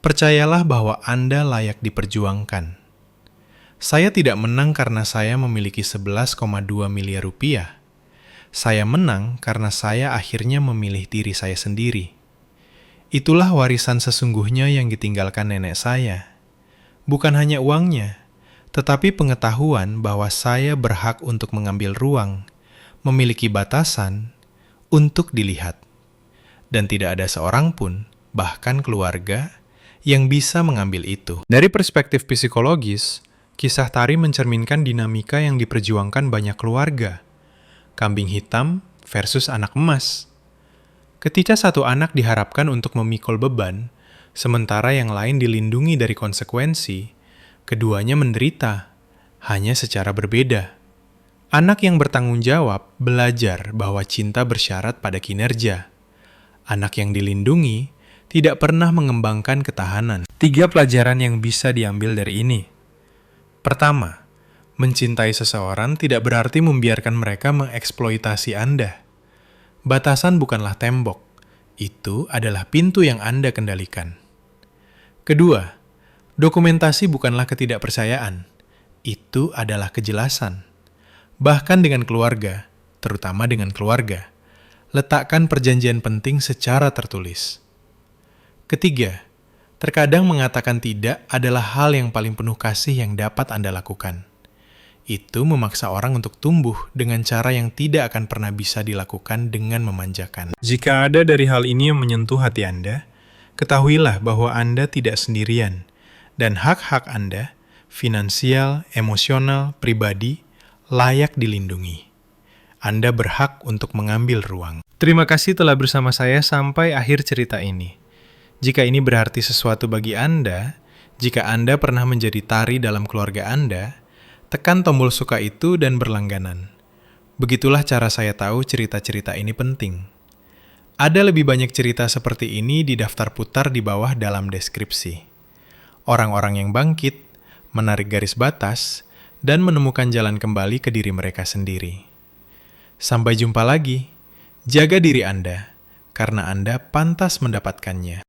Speaker 1: percayalah bahwa Anda layak diperjuangkan. Saya tidak menang karena saya memiliki 11,2 miliar rupiah. Saya menang karena saya akhirnya memilih diri saya sendiri. Itulah warisan sesungguhnya yang ditinggalkan nenek saya. Bukan hanya uangnya, tetapi pengetahuan bahwa saya berhak untuk mengambil ruang, memiliki batasan, untuk dilihat. Dan tidak ada seorang pun, bahkan keluarga, yang bisa mengambil itu. Dari perspektif psikologis, kisah Tari mencerminkan dinamika yang diperjuangkan banyak keluarga. Kambing hitam versus anak emas. Ketika satu anak diharapkan untuk memikul beban, sementara yang lain dilindungi dari konsekuensi, keduanya menderita, hanya secara berbeda. Anak yang bertanggung jawab belajar bahwa cinta bersyarat pada kinerja. Anak yang dilindungi tidak pernah mengembangkan ketahanan. 3 pelajaran yang bisa diambil dari ini. Pertama, mencintai seseorang tidak berarti membiarkan mereka mengeksploitasi Anda. Batasan bukanlah tembok. Itu adalah pintu yang Anda kendalikan. Kedua, dokumentasi bukanlah ketidakpercayaan. Itu adalah kejelasan. Bahkan dengan keluarga, terutama dengan keluarga. Letakkan perjanjian penting secara tertulis. Ketiga, terkadang mengatakan tidak adalah hal yang paling penuh kasih yang dapat Anda lakukan. Itu memaksa orang untuk tumbuh dengan cara yang tidak akan pernah bisa dilakukan dengan memanjakan.
Speaker 2: Jika ada dari hal ini yang menyentuh hati Anda, ketahuilah bahwa Anda tidak sendirian, dan hak-hak Anda, finansial, emosional, pribadi, layak dilindungi. Anda berhak untuk mengambil ruang. Terima kasih telah bersama saya sampai akhir cerita ini. Jika ini berarti sesuatu bagi Anda, jika Anda pernah menjadi tari dalam keluarga Anda, tekan tombol suka itu dan berlangganan. Begitulah cara saya tahu cerita-cerita ini penting. Ada lebih banyak cerita seperti ini di daftar putar di bawah dalam deskripsi. Orang-orang yang bangkit, menarik garis batas, dan menemukan jalan kembali ke diri mereka sendiri. Sampai jumpa lagi. Jaga diri Anda, karena Anda pantas mendapatkannya.